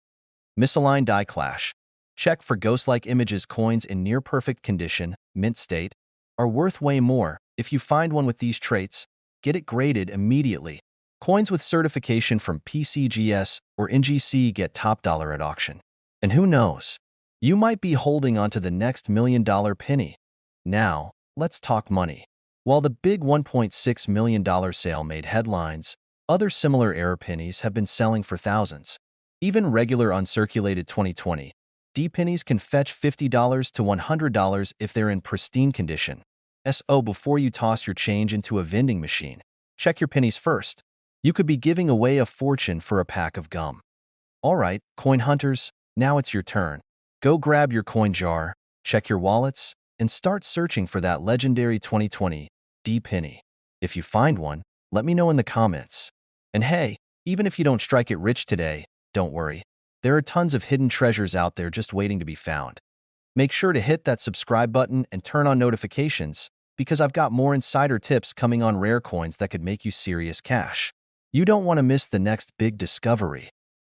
Misaligned die clash. Check for ghost-like images. Coins in near-perfect condition, mint state, are worth way more. If you find one with these traits, get it graded immediately. Coins with certification from PCGS or NGC get top dollar at auction. And who knows? You might be holding onto the next $1 million penny. Now, let's talk money. While the big $1.6 million sale made headlines, other similar error pennies have been selling for thousands. Even regular uncirculated 2020 D pennies can fetch $50 to $100 if they're in pristine condition. So before you toss your change into a vending machine, check your pennies first. You could be giving away a fortune for a pack of gum. All right, coin hunters, now it's your turn. Go grab your coin jar, check your wallets, and start searching for that legendary 2020 D penny. If you find one, let me know in the comments. And hey, even if you don't strike it rich today, don't worry. There are tons of hidden treasures out there just waiting to be found. Make sure to hit that subscribe button and turn on notifications, because I've got more insider tips coming on rare coins that could make you serious cash. You don't want to miss the next big discovery.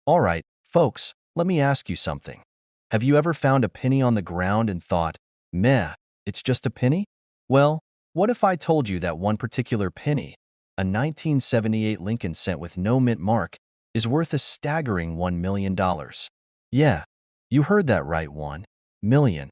All right, folks, let me ask you something. Have you ever found a penny on the ground and thought, meh, it's just a penny? Well, what if I told you that one particular penny, a 1978 Lincoln cent with no mint mark, is worth a staggering $1 million? Yeah, you heard that right, $1 million.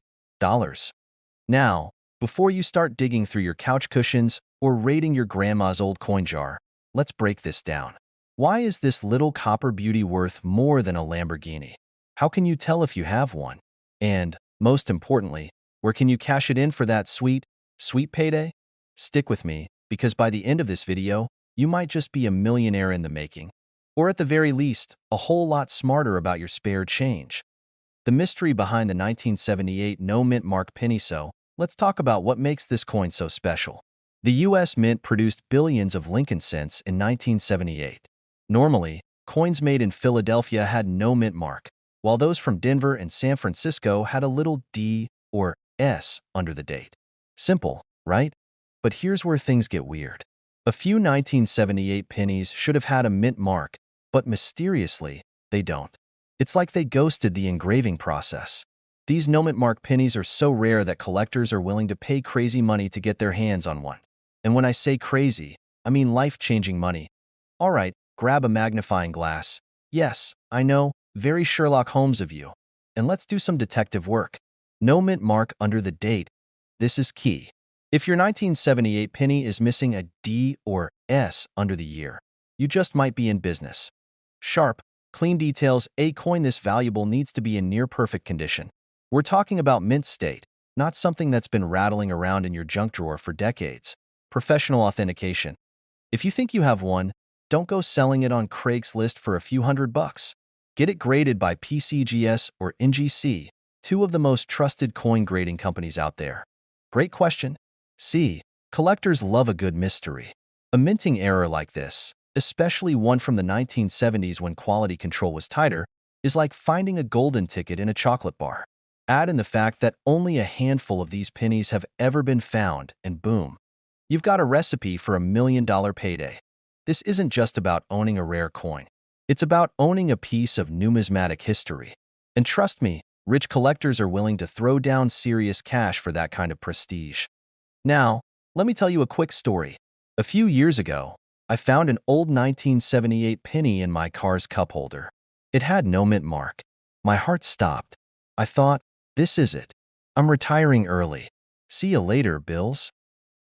Now, before you start digging through your couch cushions or raiding your grandma's old coin jar, let's break this down. Why is this little copper beauty worth more than a Lamborghini? How can you tell if you have one? And, most importantly, where can you cash it in for that sweet, sweet payday? Stick with me, because by the end of this video, you might just be a millionaire in the making. Or at the very least, a whole lot smarter about your spare change. The mystery behind the 1978 no mint mark penny. So, let's talk about what makes this coin so special. The U.S. Mint produced billions of Lincoln cents in 1978. Normally, coins made in Philadelphia had no mint mark, while those from Denver and San Francisco had a little D or S under the date. Simple, right? But here's where things get weird. A few 1978 pennies should have had a mint mark, but mysteriously, they don't. It's like they ghosted the engraving process. These no mint mark pennies are so rare that collectors are willing to pay crazy money to get their hands on one. And when I say crazy, I mean life-changing money. All right, grab a magnifying glass. Yes, I know, very Sherlock Holmes of you. And let's do some detective work. No mint mark under the date. This is key. If your 1978 penny is missing a D or S under the year, you just might be in business. Sharp, clean details. A coin this valuable needs to be in near-perfect condition. We're talking about mint state, not something that's been rattling around in your junk drawer for decades. Professional authentication. If you think you have one, don't go selling it on Craigslist for a few $100. Get it graded by PCGS or NGC, two of the most trusted coin grading companies out there. Great question. C. Collectors love a good mystery. A minting error like this, especially one from the 1970s when quality control was tighter, is like finding a golden ticket in a chocolate bar. Add in the fact that only a handful of these pennies have ever been found, and boom, you've got a recipe for a $1 million payday. This isn't just about owning a rare coin. It's about owning a piece of numismatic history. And trust me, rich collectors are willing to throw down serious cash for that kind of prestige. Now, let me tell you a quick story. A few years ago, I found an old 1978 penny in my car's cup holder. It had no mint mark. My heart stopped. I thought, this is it. I'm retiring early. See you later, Bills.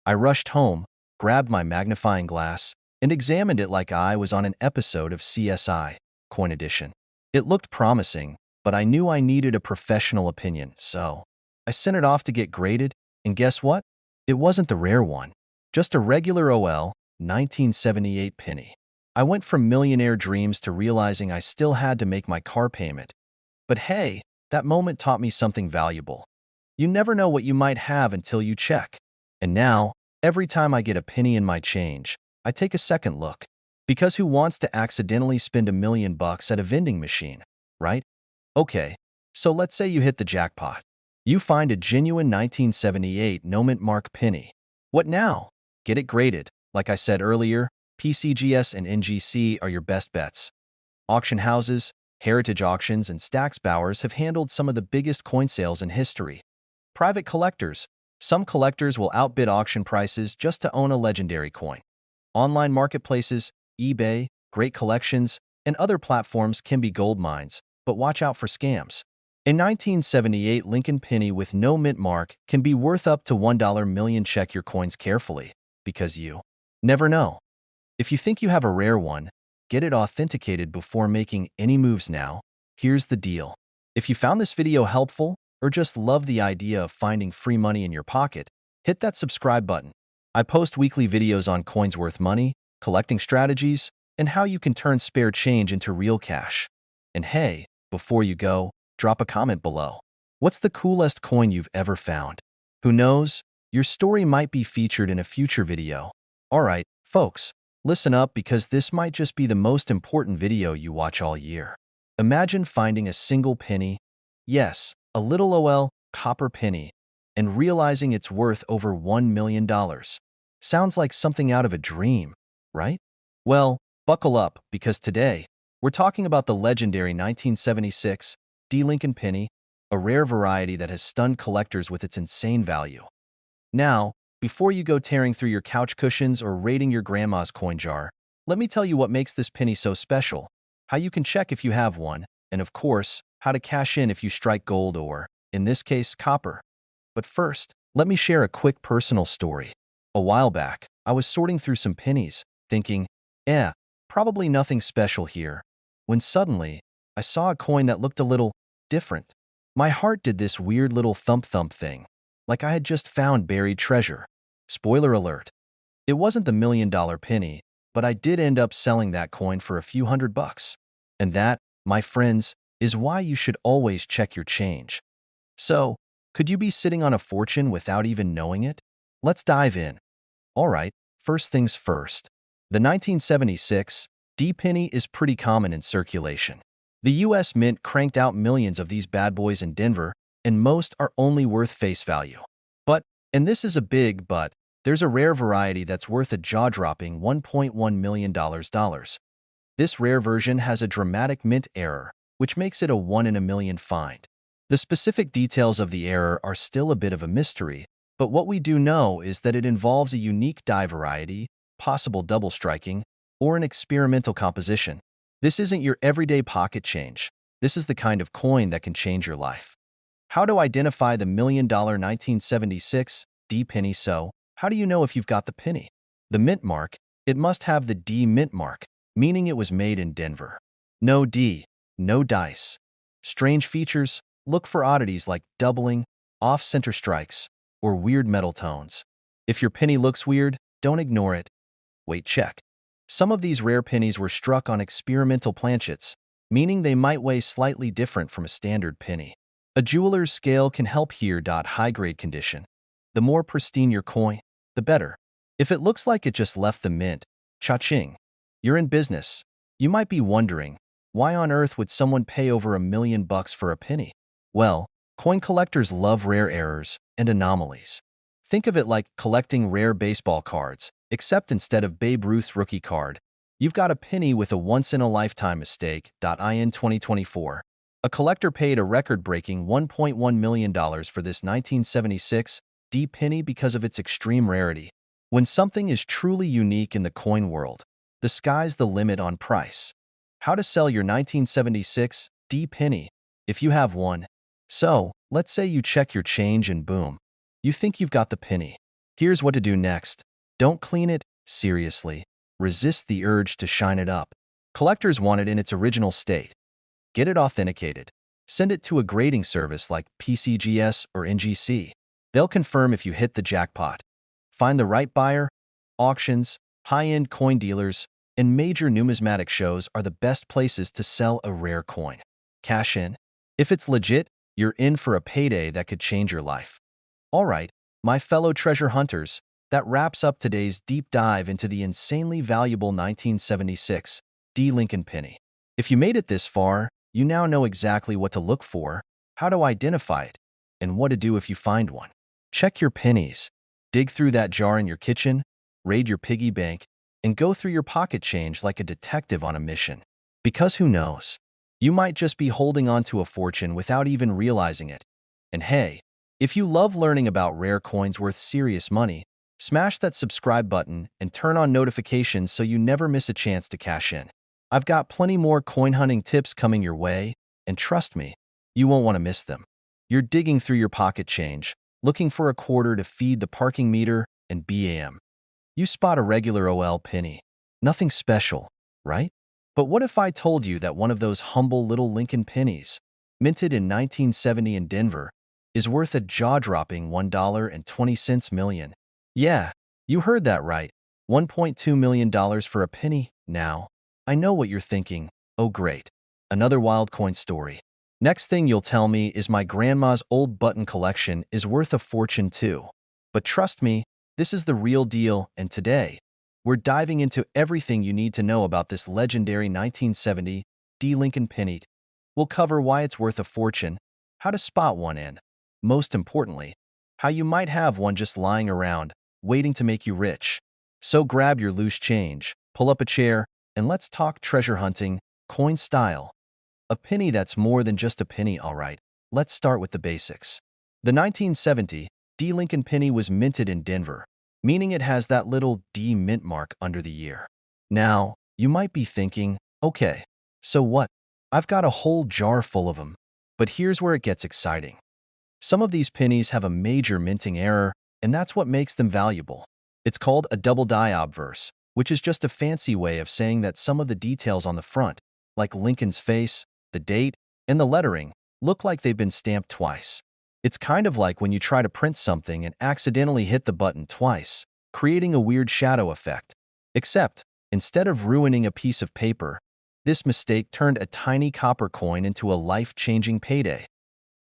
I rushed home, grabbed my magnifying glass, and examined it like I was on an episode of CSI, Coin Edition. It looked promising, but I knew I needed a professional opinion, so I sent it off to get graded, and guess what? It wasn't the rare one, just a regular OL 1978 penny. I went from millionaire dreams to realizing I still had to make my car payment. But hey, that moment taught me something valuable. You never know what you might have until you check. And now, every time I get a penny in my change, I take a second look. Because who wants to accidentally spend $1 million at a vending machine, right? Okay, so let's say you hit the jackpot. You find a genuine 1978 no mint mark penny. What now? Get it graded. Like I said earlier, PCGS and NGC are your best bets. Auction houses, heritage auctions, and stacks bowers have handled some of the biggest coin sales in history. Private collectors. Some collectors will outbid auction prices just to own a legendary coin. Online marketplaces, eBay, great collections, and other platforms can be gold mines, but watch out for scams. A 1978 Lincoln penny with no mint mark can be worth up to $1 million. Check your coins carefully, because you never know. If you think you have a rare one, get it authenticated before making any moves now. Here's the deal. If you found this video helpful, or just love the idea of finding free money in your pocket, hit that subscribe button. I post weekly videos on coins worth money, collecting strategies, and how you can turn spare change into real cash. And hey, before you go, drop a comment below. What's the coolest coin you've ever found? Who knows? Your story might be featured in a future video. Alright, folks, listen up because this might just be the most important video you watch all year. Imagine finding a single penny, yes, a little copper penny, and realizing it's worth over $1 million. Sounds like something out of a dream, right? Well, buckle up because today, we're talking about the legendary 1976 D. Lincoln penny, a rare variety that has stunned collectors with its insane value. Now, before you go tearing through your couch cushions or raiding your grandma's coin jar, let me tell you what makes this penny so special, how you can check if you have one, and of course, how to cash in if you strike gold or, in this case, copper. But first, let me share a quick personal story. A while back, I was sorting through some pennies, thinking, probably nothing special here, when suddenly, I saw a coin that looked a little different. My heart did this weird little thump-thump thing, like I had just found buried treasure. Spoiler alert. It wasn't the $1 million penny, but I did end up selling that coin for a few $100. And that, my friends, is why you should always check your change. So, could you be sitting on a fortune without even knowing it? Let's dive in. Alright, first things first. The 1976 D penny is pretty common in circulation. The US Mint cranked out millions of these bad boys in Denver, and most are only worth face value. But, and this is a big but, there's a rare variety that's worth a jaw-dropping $1.1 million. This rare version has a dramatic mint error, which makes it a 1 in a million find. The specific details of the error are still a bit of a mystery, but what we do know is that it involves a unique die variety, possible double striking, or an experimental composition. This isn't your everyday pocket change. This is the kind of coin that can change your life. How to identify the $1 million 1976 D penny? So, how do you know if you've got the penny? The mint mark, it must have the D mint mark, meaning it was made in Denver. No D, no dice. Strange features, look for oddities like doubling, off-center strikes, or weird metal tones. If your penny looks weird, don't ignore it. Wait, check. Some of these rare pennies were struck on experimental planchets, meaning they might weigh slightly different from a standard penny. A jeweler's scale can help here. High-grade condition. The more pristine your coin, the better. If it looks like it just left the mint, cha-ching, you're in business. You might be wondering, why on earth would someone pay over $1 million for a penny? Well, coin collectors love rare errors and anomalies. Think of it like collecting rare baseball cards, except instead of Babe Ruth's rookie card, you've got a penny with a once-in-a-lifetime mistake. In 2024, a collector paid a record-breaking $1.1 million for this 1976 D penny because of its extreme rarity. When something is truly unique in the coin world, the sky's the limit on price. How to sell your 1976 D penny, if you have one. So, let's say you check your change and boom, you think you've got the penny. Here's what to do next. Don't clean it, seriously. Resist the urge to shine it up. Collectors want it in its original state. Get it authenticated. Send it to a grading service like PCGS or NGC. They'll confirm if you hit the jackpot. Find the right buyer. Auctions, high-end coin dealers, and major numismatic shows are the best places to sell a rare coin. Cash in. If it's legit, you're in for a payday that could change your life. Alright, my fellow treasure hunters, that wraps up today's deep dive into the insanely valuable 1976 D. Lincoln penny. If you made it this far, you now know exactly what to look for, how to identify it, and what to do if you find one. Check your pennies. Dig through that jar in your kitchen, raid your piggy bank, and go through your pocket change like a detective on a mission. Because who knows? You might just be holding on to a fortune without even realizing it. And hey, if you love learning about rare coins worth serious money, smash that subscribe button and turn on notifications so you never miss a chance to cash in. I've got plenty more coin hunting tips coming your way, and trust me, you won't want to miss them. You're digging through your pocket change, looking for a quarter to feed the parking meter, and bam, you spot a regular OL penny. Nothing special, right? But what if I told you that one of those humble little Lincoln pennies, minted in 1970 in Denver, is worth a jaw-dropping $1.20 million? Yeah, you heard that right. $1.2 million for a penny? Now, I know what you're thinking. Oh great, another wild coin story. Next thing you'll tell me is my grandma's old button collection is worth a fortune too. But trust me, this is the real deal, and today, we're diving into everything you need to know about this legendary 1970 D. Lincoln penny. We'll cover why it's worth a fortune, how to spot one, and, most importantly, how you might have one just lying around, waiting to make you rich. So grab your loose change, pull up a chair, and let's talk treasure hunting, coin style. A penny that's more than just a penny, all right. Let's start with the basics. The 1970 D. Lincoln penny was minted in Denver, meaning it has that little D mint mark under the year. Now, you might be thinking, okay, so what? I've got a whole jar full of them. But here's where it gets exciting. Some of these pennies have a major minting error, and that's what makes them valuable. It's called a double die obverse, which is just a fancy way of saying that some of the details on the front, like Lincoln's face, the date, and the lettering, look like they've been stamped twice. It's kind of like when you try to print something and accidentally hit the button twice, creating a weird shadow effect. Except, instead of ruining a piece of paper, this mistake turned a tiny copper coin into a life-changing payday.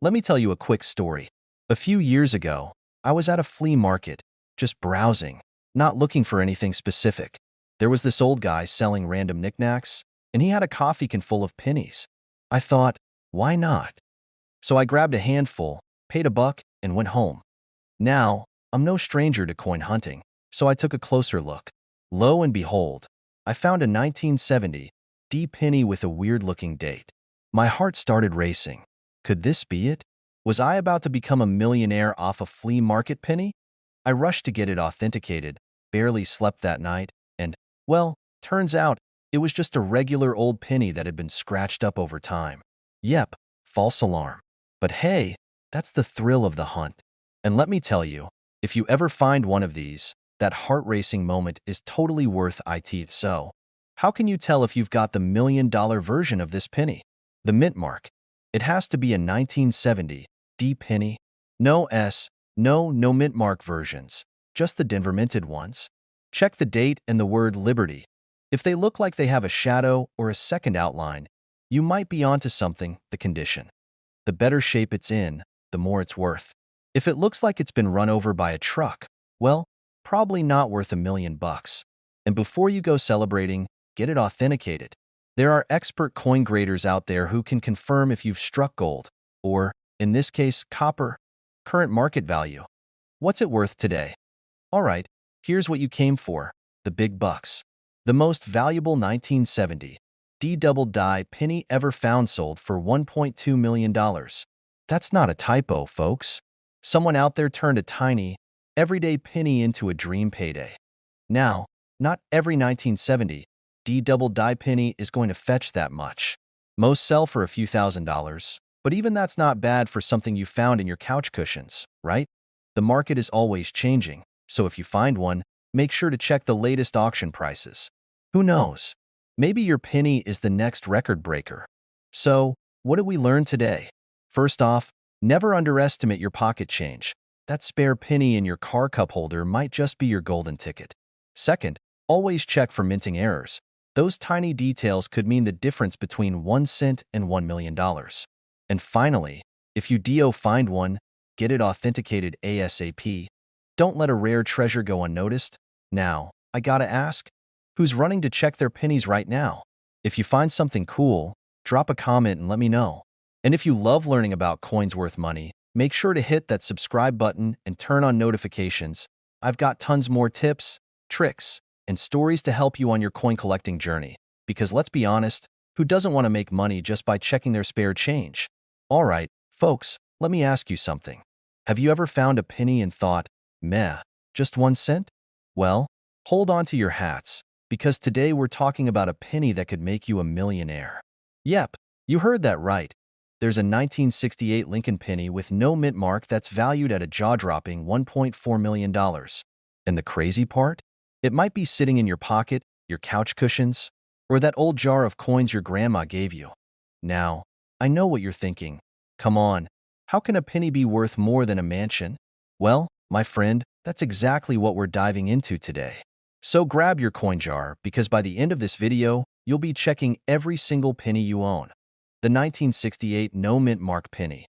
Let me tell you a quick story. A few years ago, I was at a flea market, just browsing, not looking for anything specific. There was this old guy selling random knickknacks, and he had a coffee can full of pennies. I thought, why not? So I grabbed a handful, paid $1, and went home. Now, I'm no stranger to coin hunting, so I took a closer look. Lo and behold, I found a 1970 D penny with a weird-looking date. My heart started racing. Could this be it? Was I about to become a millionaire off a flea market penny? I rushed to get it authenticated, barely slept that night, and, well, turns out, it was just a regular old penny that had been scratched up over time. Yep, false alarm. But hey, that's the thrill of the hunt. And let me tell you, if you ever find one of these, that heart-racing moment is totally worth it. So, how can you tell if you've got the million-dollar version of this penny? The mint mark. It has to be a 1970 D penny. No S, no mint mark versions, just the Denver minted ones. Check the date and the word Liberty. If they look like they have a shadow or a second outline, you might be onto something. The condition. The better shape it's in, the more it's worth. If it looks like it's been run over by a truck, well, probably not worth $1 million. And before you go celebrating, get it authenticated. There are expert coin graders out there who can confirm if you've struck gold, or, in this case, copper. Current market value. What's it worth today? All right, here's what you came for, the big bucks. The most valuable 1970 D double die penny ever found sold for $1.2 million. That's not a typo, folks. Someone out there turned a tiny, everyday penny into a dream payday. Now, not every 1970 D double die penny is going to fetch that much. Most sell for a few $1,000s, but even that's not bad for something you found in your couch cushions, right? The market is always changing, so if you find one, make sure to check the latest auction prices. Who knows? Maybe your penny is the next record breaker. So, what did we learn today? First off, never underestimate your pocket change. That spare penny in your car cup holder might just be your golden ticket. Second, always check for minting errors. Those tiny details could mean the difference between 1 cent and $1 million. And finally, if you DO find one, get it authenticated ASAP. Don't let a rare treasure go unnoticed. Now, I gotta ask, who's running to check their pennies right now? If you find something cool, drop a comment and let me know. And if you love learning about coins worth money, make sure to hit that subscribe button and turn on notifications. I've got tons more tips, tricks, and stories to help you on your coin collecting journey. Because let's be honest, Who doesn't want to make money just by checking their spare change? All right, folks, let me ask you something. Have you ever found a penny and thought, meh, just 1 cent? Well, hold on to your hats, because today we're talking about a penny that could make you a millionaire. Yep, you heard that right. There's a 1968 Lincoln penny with no mint mark that's valued at a jaw-dropping $1.4 million. And the crazy part? It might be sitting in your pocket, your couch cushions, or that old jar of coins your grandma gave you. Now, I know what you're thinking. Come on, how can a penny be worth more than a mansion? Well, my friend, that's exactly what we're diving into today. So grab your coin jar, because by the end of this video, you'll be checking every single penny you own. The 1968 no mint mark penny.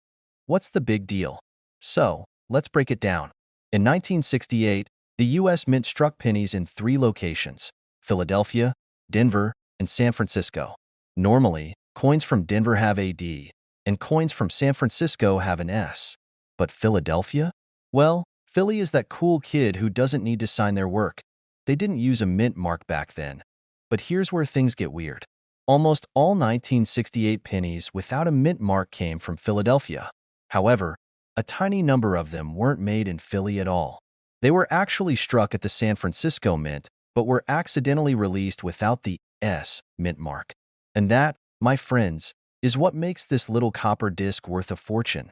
What's the big deal? So, let's break it down. In 1968, the U.S. Mint struck pennies in 3 locations: Philadelphia, Denver, and San Francisco. Normally, coins from Denver have a D, and coins from San Francisco have an S. But Philadelphia? Well, Philly is that cool kid who doesn't need to sign their work. They didn't use a mint mark back then. But here's where things get weird. Almost all 1968 pennies without a mint mark came from Philadelphia. However, a tiny number of them weren't made in Philly at all. They were actually struck at the San Francisco Mint, but were accidentally released without the S mint mark. And that, my friends, is what makes this little copper disc worth a fortune.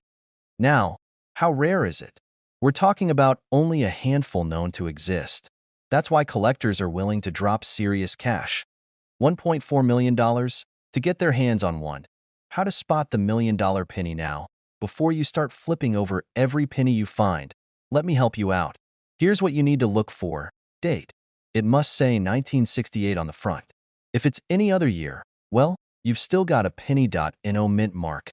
Now, how rare is it? We're talking about only a handful known to exist. That's why collectors are willing to drop serious cash. $1.4 million to get their hands on one. How to spot the $1 million penny now? Before you start flipping over every penny you find, let me help you out. Here's what you need to look for. Date. It must say 1968 on the front. If it's any other year, well, you've still got a penny.no mint mark.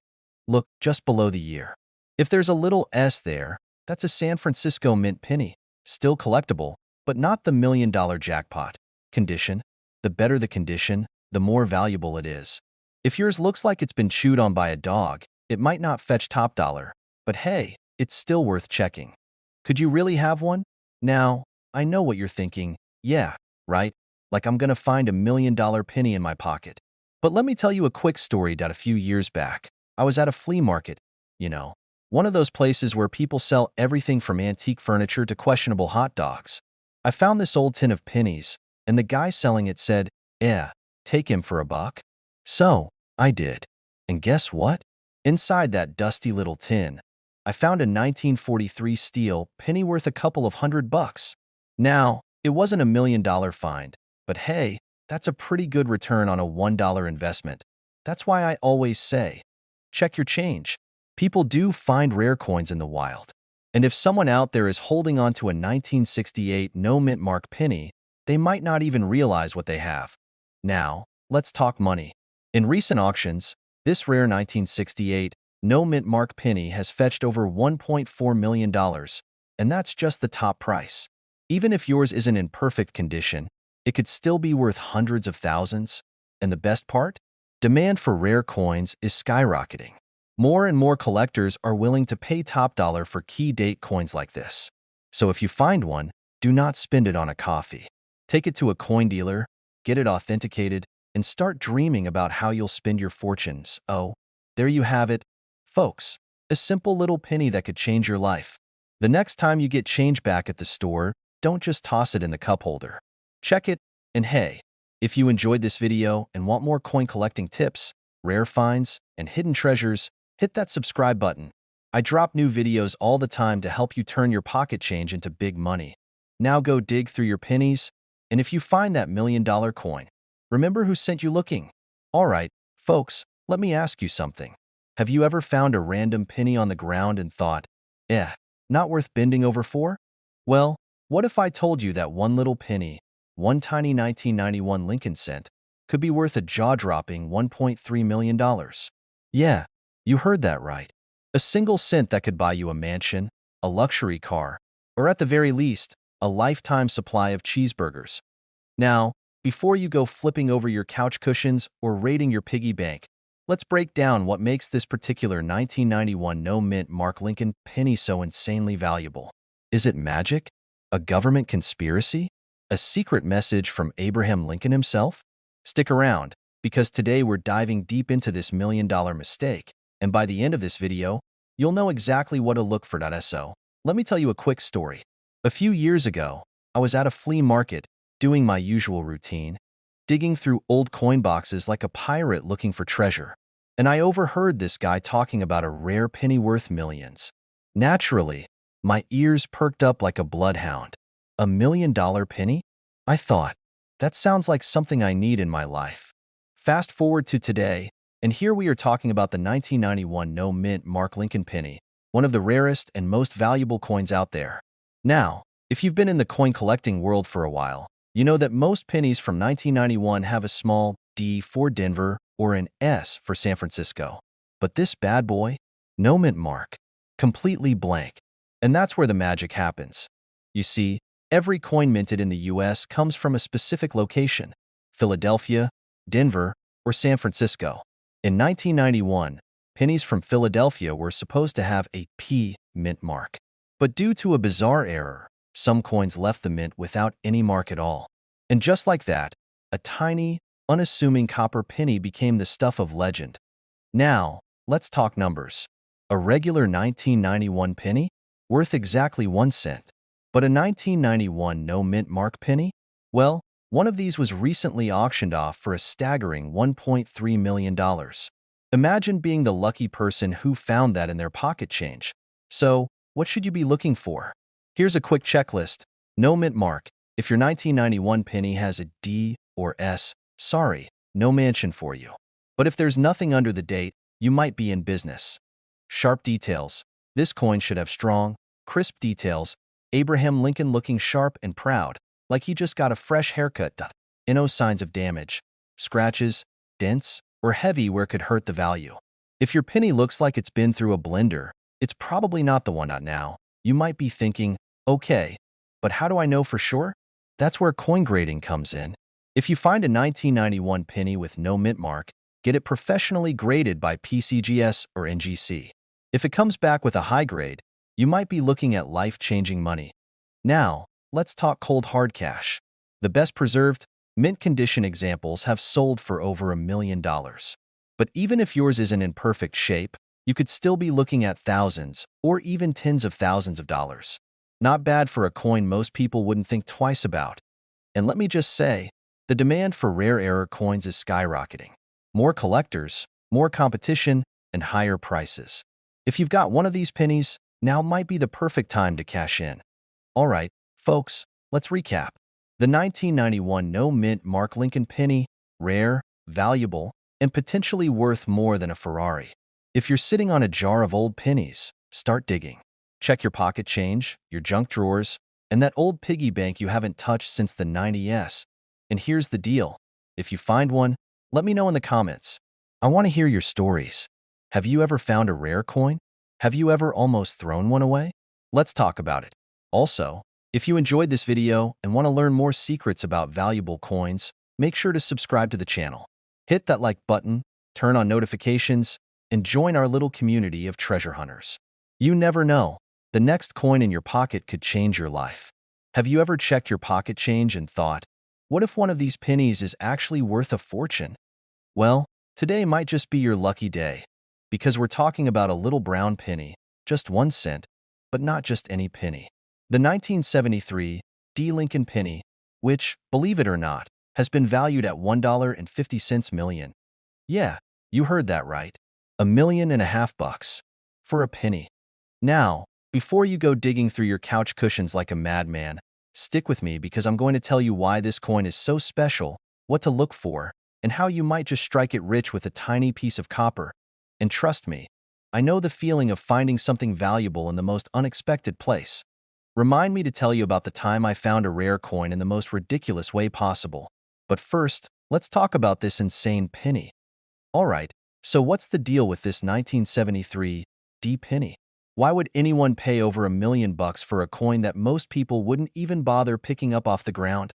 Look just below the year. If there's a little S there, that's a San Francisco Mint penny. Still collectible, but not the $1 million jackpot. Condition. The better the condition, the more valuable it is. If yours looks like it's been chewed on by a dog, it might not fetch top dollar. But hey, it's still worth checking. Could you really have one? Now, I know what you're thinking. Yeah, right? Like I'm gonna find a $1 million penny in my pocket. But let me tell you a quick story that a few years back. I was at a flea market, one of those places where people sell everything from antique furniture to questionable hot dogs. I found this old tin of pennies, and the guy selling it said, "Yeah, take him for $1." So, I did. And guess what? Inside that dusty little tin, I found a 1943 steel penny worth a couple of $100. Now, it wasn't a $1 million find, but hey, that's a pretty good return on a $1 investment. That's why I always say, check your change. People do find rare coins in the wild. And if someone out there is holding on to a 1968 no mint mark penny, they might not even realize what they have. Now, let's talk money. In recent auctions, this rare 1968 no mint mark penny has fetched over $1.4 million, and that's just the top price. Even if yours isn't in perfect condition, it could still be worth hundreds of thousands. And the best part? Demand for rare coins is skyrocketing. More and more collectors are willing to pay top dollar for key date coins like this. So if you find one, do not spend it on a coffee. Take it to a coin dealer, get it authenticated, and start dreaming about how you'll spend your fortunes. Oh, there you have it, folks. A simple little penny that could change your life. The next time you get change back at the store, don't just toss it in the cup holder. Check it, and hey, if you enjoyed this video and want more coin collecting tips, rare finds, and hidden treasures, hit that subscribe button. I drop new videos all the time to help you turn your pocket change into big money. Now go dig through your pennies, and if you find that $1 million coin, remember who sent you looking. All right, folks, let me ask you something. Have you ever found a random penny on the ground and thought, not worth bending over for? Well, what if I told you that one little penny, one tiny 1991 Lincoln cent, could be worth a jaw-dropping $1.3 million? Yeah, you heard that right. A single cent that could buy you a mansion, a luxury car, or at the very least, a lifetime supply of cheeseburgers. Now, before you go flipping over your couch cushions or raiding your piggy bank, let's break down what makes this particular 1991 no mint mark Lincoln penny so insanely valuable. Is it magic? A government conspiracy? A secret message from Abraham Lincoln himself? Stick around, because today we're diving deep into this million-dollar mistake, and by the end of this video, you'll know exactly what to look for. So, let me tell you a quick story. A few years ago, I was at a flea market doing my usual routine, digging through old coin boxes like a pirate looking for treasure, and I overheard this guy talking about a rare penny worth millions. Naturally, my ears perked up like a bloodhound. $1 million penny? I thought, that sounds like something I need in my life. Fast forward to today, and here we are talking about the 1991 no mint Mark Lincoln penny, one of the rarest and most valuable coins out there. Now, if you've been in the coin collecting world for a while, you know that most pennies from 1991 have a small D for Denver or an S for San Francisco. But this bad boy, no mint mark, completely blank. And that's where the magic happens. You see, every coin minted in the US comes from a specific location: Philadelphia, Denver, or San Francisco. In 1991, pennies from Philadelphia were supposed to have a P mint mark. But due to a bizarre error, some coins left the mint without any mark at all. And just like that, a tiny, unassuming copper penny became the stuff of legend. Now, let's talk numbers. A regular 1991 penny? Worth exactly 1 cent. But a 1991 no mint mark penny? Well, one of these was recently auctioned off for a staggering $1.3 million. Imagine being the lucky person who found that in their pocket change. So, what should you be looking for? Here's a quick checklist. No mint mark. If your 1991 penny has a D or S, sorry, no mansion for you. But if there's nothing under the date, you might be in business. Sharp details. This coin should have strong, crisp details. Abraham Lincoln looking sharp and proud, like he just got a fresh haircut. No signs of damage, scratches, dents, or heavy where it could hurt the value. If your penny looks like it's been through a blender, it's probably not the one. Now, you might be thinking, okay, but how do I know for sure? That's where coin grading comes in. If you find a 1991 penny with no mint mark, get it professionally graded by PCGS or NGC. If it comes back with a high grade, you might be looking at life-changing money. Now, let's talk cold hard cash. The best preserved, mint condition examples have sold for over $1 million. But even if yours isn't in perfect shape, you could still be looking at thousands or even tens of thousands of dollars. Not bad for a coin most people wouldn't think twice about. And let me just say, the demand for rare error coins is skyrocketing. More collectors, more competition, and higher prices. If you've got one of these pennies, now might be the perfect time to cash in. All right, folks, let's recap. The 1991 no mint Mark Lincoln penny, rare, valuable, and potentially worth more than a Ferrari. If you're sitting on a jar of old pennies, start digging. Check your pocket change, your junk drawers, and that old piggy bank you haven't touched since the 90s. And here's the deal. If you find one, let me know in the comments. I want to hear your stories. Have you ever found a rare coin? Have you ever almost thrown one away? Let's talk about it. Also, if you enjoyed this video and want to learn more secrets about valuable coins, make sure to subscribe to the channel. Hit that like button, turn on notifications, and join our little community of treasure hunters. You never know, the next coin in your pocket could change your life. Have you ever checked your pocket change and thought, what if one of these pennies is actually worth a fortune? Well, today might just be your lucky day, because we're talking about a little brown penny, just 1 cent, but not just any penny. The 1973 D. Lincoln penny, which, believe it or not, has been valued at $1.50 million. Yeah, you heard that right. $1.5 million for a penny. Now, before you go digging through your couch cushions like a madman, stick with me because I'm going to tell you why this coin is so special, what to look for, and how you might just strike it rich with a tiny piece of copper. And trust me, I know the feeling of finding something valuable in the most unexpected place. Remind me to tell you about the time I found a rare coin in the most ridiculous way possible. But first, let's talk about this insane penny. Alright, so what's the deal with this 1973 D penny? Why would anyone pay over $1 million for a coin that most people wouldn't even bother picking up off the ground?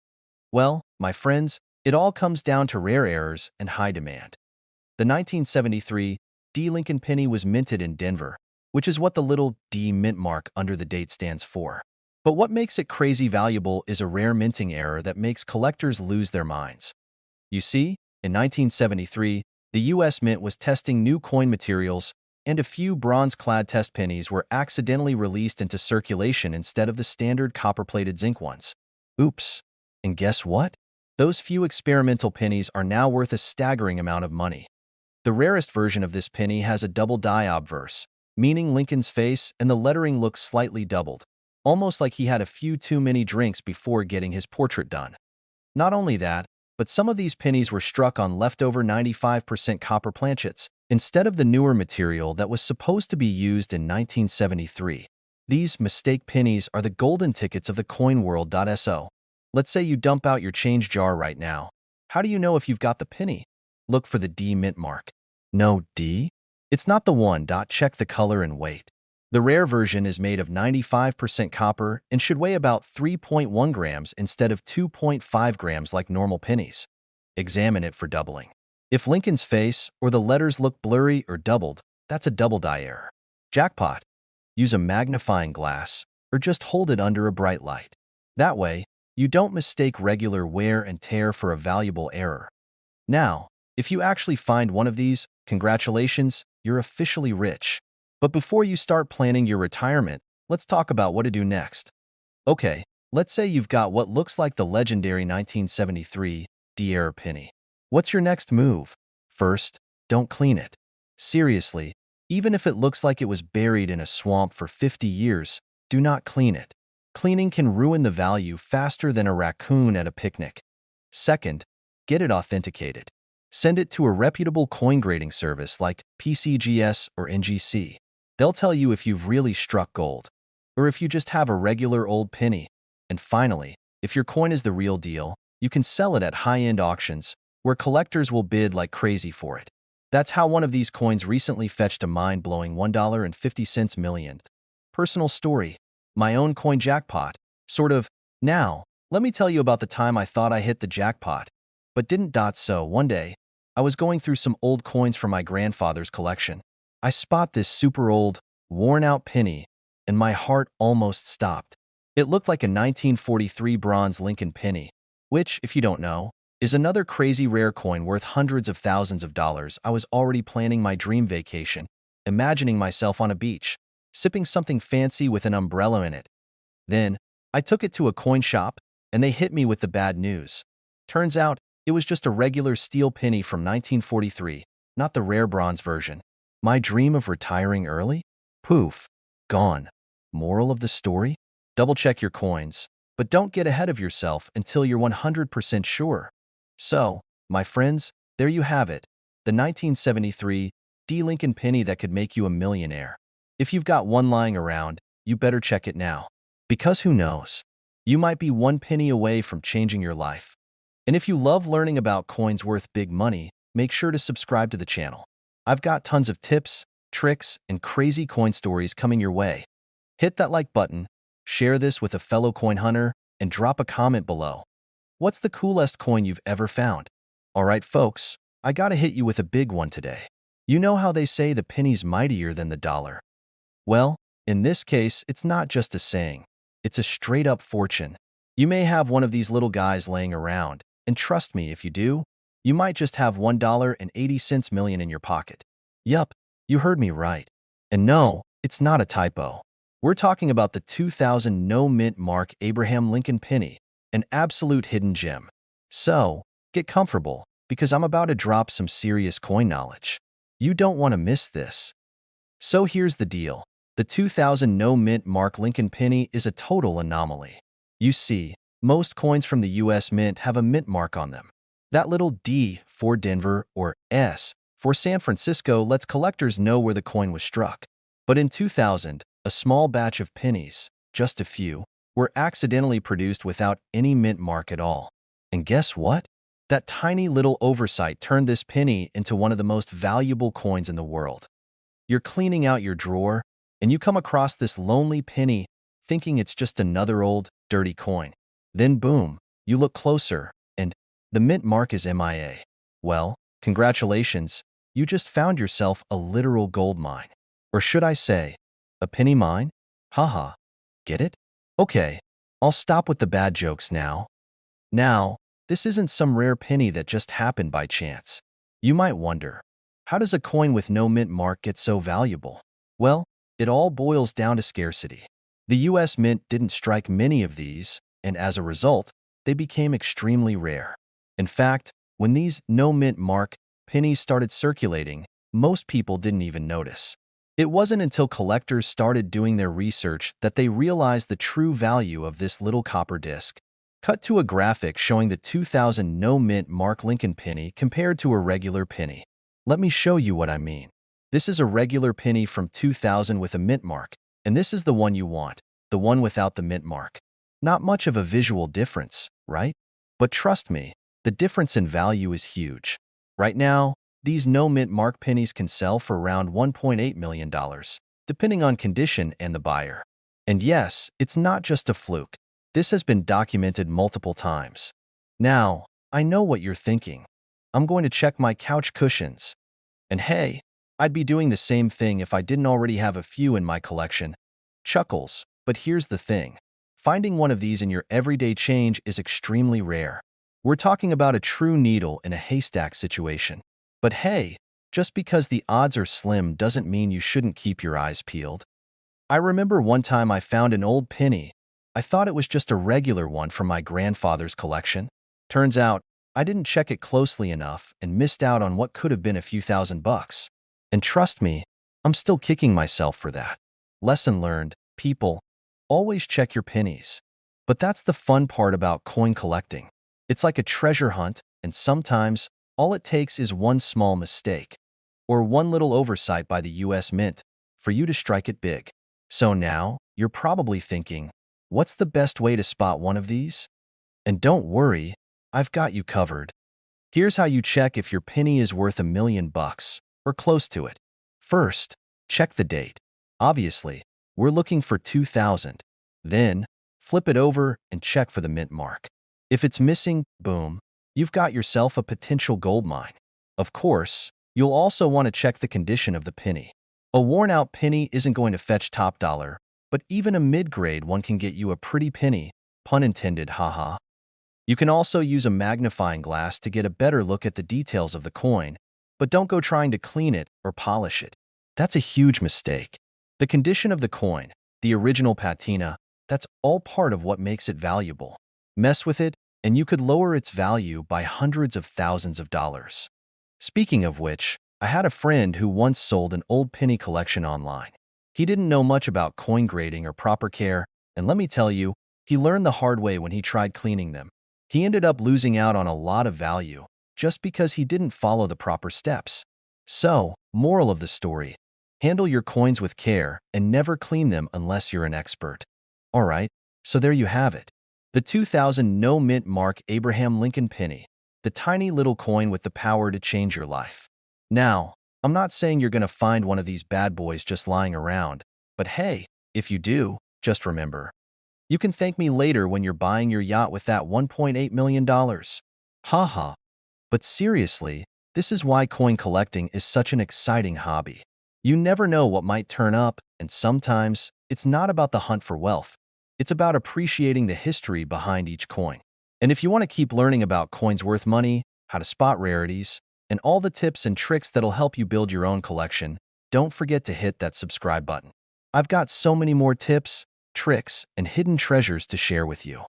Well, my friends, it all comes down to rare errors and high demand. The 1973 D. Lincoln penny was minted in Denver, which is what the little D mint mark under the date stands for. But what makes it crazy valuable is a rare minting error that makes collectors lose their minds. You see, In 1973, the U.S. Mint was testing new coin materials, and a few bronze-clad test pennies were accidentally released into circulation instead of the standard copper-plated zinc ones. Oops. And guess what? Those few experimental pennies are now worth a staggering amount of money. The rarest version of this penny has a double die obverse, meaning Lincoln's face and the lettering looks slightly doubled, almost like he had a few too many drinks before getting his portrait done. Not only that, but some of these pennies were struck on leftover 95% copper planchets instead of the newer material that was supposed to be used in 1973. These mistake pennies are the golden tickets of the coin world.so. Let's say you dump out your change jar right now. How do you know if you've got the penny? Look for the D mint mark. No D? It's not the one. Check the color and weight. The rare version is made of 95% copper and should weigh about 3.1 grams instead of 2.5 grams like normal pennies. Examine it for doubling. If Lincoln's face or the letters look blurry or doubled, that's a double die error. Jackpot. Use a magnifying glass or just hold it under a bright light. That way, you don't mistake regular wear and tear for a valuable error. Now, if you actually find one of these, congratulations, you're officially rich. But before you start planning your retirement, let's talk about what to do next. Okay, let's say you've got what looks like the legendary 1973 D-era penny. What's your next move? First, don't clean it. Seriously, even if it looks like it was buried in a swamp for 50 years, do not clean it. Cleaning can ruin the value faster than a raccoon at a picnic. Second, get it authenticated. Send it to a reputable coin grading service like PCGS or NGC. They'll tell you if you've really struck gold, or if you just have a regular old penny. And finally, if your coin is the real deal, you can sell it at high-end auctions, where collectors will bid like crazy for it. That's how one of these coins recently fetched a mind-blowing $1.50 million. Personal story. My own coin jackpot. Sort of. Now, let me tell you about the time I thought I hit the jackpot, but didn't. So one day, I was going through some old coins from my grandfather's collection. I spot this super old, worn-out penny, and my heart almost stopped. It looked like a 1943 bronze Lincoln penny, which, if you don't know, is another crazy rare coin worth hundreds of thousands of dollars. I was already planning my dream vacation, imagining myself on a beach, sipping something fancy with an umbrella in it. Then, I took it to a coin shop, and they hit me with the bad news. Turns out, it was just a regular steel penny from 1943, not the rare bronze version. My dream of retiring early? Poof. Gone. Moral of the story? Double-check your coins, but don't get ahead of yourself until you're 100% sure. So, my friends, there you have it, the 1973 D Lincoln penny that could make you a millionaire. If you've got one lying around, you better check it now. Because who knows? You might be one penny away from changing your life. And if you love learning about coins worth big money, make sure to subscribe to the channel. I've got tons of tips, tricks, and crazy coin stories coming your way. Hit that like button, share this with a fellow coin hunter, and drop a comment below. What's the coolest coin you've ever found? Alright folks, I gotta hit you with a big one today. You know how they say the penny's mightier than the dollar? Well, in this case, it's not just a saying. It's a straight-up fortune. You may have one of these little guys laying around, and trust me, if you do, you might just have $1.80 million in your pocket. Yup, you heard me right. And no, it's not a typo. We're talking about the 2000 no-mint mark Abraham Lincoln penny, an absolute hidden gem. So, get comfortable, because I'm about to drop some serious coin knowledge. You don't want to miss this. So here's the deal. The 2000 no-mint mark Lincoln penny is a total anomaly. You see, most coins from the US Mint have a mint mark on them. That little D for Denver or S for San Francisco lets collectors know where the coin was struck. But in 2000, a small batch of pennies, just a few, were accidentally produced without any mint mark at all. And guess what? That tiny little oversight turned this penny into one of the most valuable coins in the world. You're cleaning out your drawer, and you come across this lonely penny thinking it's just another old, dirty coin. Then boom, you look closer, and the mint mark is MIA. Well, congratulations, you just found yourself a literal gold mine. Or should I say, a penny mine? Haha. Get it? Okay, I'll stop with the bad jokes now. Now, This isn't some rare penny that just happened by chance. You might wonder, how does a coin with no mint mark get so valuable? Well, it all boils down to scarcity. The US Mint didn't strike many of these, and as a result, they became extremely rare. In fact, when these no mint mark pennies started circulating, most people didn't even notice. It wasn't until collectors started doing their research that they realized the true value of this little copper disc. Cut to a graphic showing the 2000 no mint mark Lincoln penny compared to a regular penny. Let me show you what I mean. This is a regular penny from 2000 with a mint mark, and this is the one you want, the one without the mint mark. Not much of a visual difference, right? But trust me, the difference in value is huge. Right now, these no mint mark pennies can sell for around $1.8 million, depending on condition and the buyer. And yes, it's not just a fluke. This has been documented multiple times. Now, I know what you're thinking. I'm going to check my couch cushions. And hey, I'd be doing the same thing if I didn't already have a few in my collection. Chuckles, but here's the thing. Finding one of these in your everyday change is extremely rare. We're talking about a true needle in a haystack situation. But hey, just because the odds are slim doesn't mean you shouldn't keep your eyes peeled. I remember one time I found an old penny. I thought it was just a regular one from my grandfather's collection. Turns out, I didn't check it closely enough and missed out on what could have been a few $1,000s. And trust me, I'm still kicking myself for that. Lesson learned, people, always check your pennies. But that's the fun part about coin collecting. It's like a treasure hunt, and sometimes all it takes is one small mistake or one little oversight by the US Mint for you to strike it big. So now, you're probably thinking, what's the best way to spot one of these? And don't worry, I've got you covered. Here's how you check if your penny is worth $1 million or close to it. First, check the date. Obviously, we're looking for 2000. Then, flip it over and check for the mint mark. If it's missing, boom, you've got yourself a potential gold mine. Of course, you'll also want to check the condition of the penny. A worn-out penny isn't going to fetch top dollar, but even a mid-grade one can get you a pretty penny, pun intended, haha. You can also use a magnifying glass to get a better look at the details of the coin, but don't go trying to clean it or polish it. That's a huge mistake. The condition of the coin, the original patina, that's all part of what makes it valuable. Mess with it, and you could lower its value by hundreds of thousands of dollars. Speaking of which, I had a friend who once sold an old penny collection online. He didn't know much about coin grading or proper care, and let me tell you, he learned the hard way when he tried cleaning them. He ended up losing out on a lot of value just because he didn't follow the proper steps. So, moral of the story, handle your coins with care and never clean them unless you're an expert. Alright, so there you have it. The 2000 no mint mark Abraham Lincoln penny, the tiny little coin with the power to change your life. Now, I'm not saying you're going to find one of these bad boys just lying around, but hey, if you do, just remember, you can thank me later when you're buying your yacht with that $1.8 million. Haha. But seriously, this is why coin collecting is such an exciting hobby. You never know what might turn up, and sometimes it's not about the hunt for wealth. It's about appreciating the history behind each coin. And if you want to keep learning about coins worth money, how to spot rarities, and all the tips and tricks that'll help you build your own collection, don't forget to hit that subscribe button. I've got so many more tips, tricks, and hidden treasures to share with you.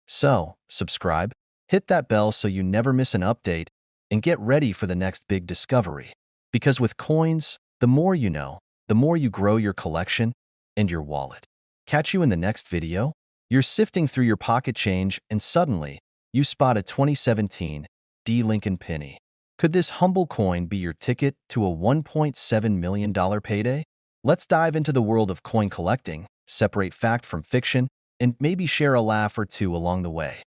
So, subscribe, hit that bell so you never miss an update, and get ready for the next big discovery. Because with coins, the more you know, the more you grow your collection and your wallet. Catch you in the next video. You're sifting through your pocket change and suddenly, you spot a 2017 D. Lincoln penny. Could this humble coin be your ticket to a $1.7 million payday? Let's dive into the world of coin collecting, separate fact from fiction, and maybe share a laugh or two along the way.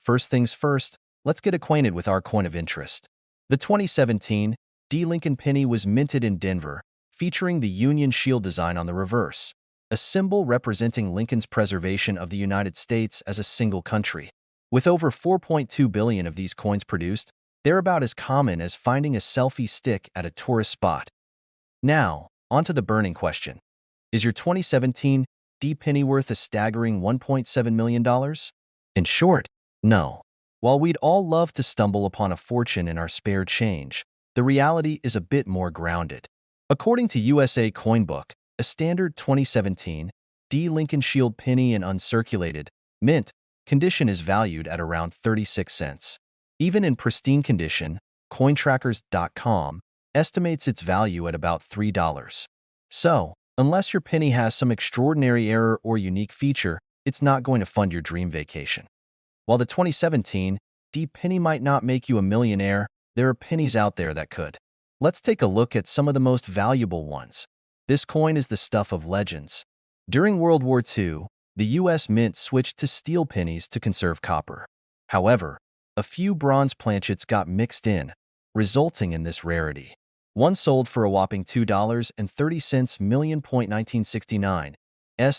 First things first, let's get acquainted with our coin of interest. The 2017 D. Lincoln penny was minted in Denver, featuring the Union Shield design on the reverse, a symbol representing Lincoln's preservation of the United States as a single country. With over 4.2 billion of these coins produced, they're about as common as finding a selfie stick at a tourist spot. Now, onto the burning question. Is your 2017 D penny worth a staggering $1.7 million? In short, no. While we'd all love to stumble upon a fortune in our spare change, the reality is a bit more grounded. According to USA Coinbook, a standard 2017 D Lincoln Shield penny in uncirculated, mint condition is valued at around 36 cents. Even in pristine condition, cointrackers.com estimates its value at about $3. So, unless your penny has some extraordinary error or unique feature, it's not going to fund your dream vacation. While the 2017 D penny might not make you a millionaire, there are pennies out there that could. Let's take a look at some of the most valuable ones. This coin is the stuff of legends. During World War II, the U.S. Mint switched to steel pennies to conserve copper. However, a few bronze planchets got mixed in, resulting in this rarity. One sold for a whopping $2.30 million. 1969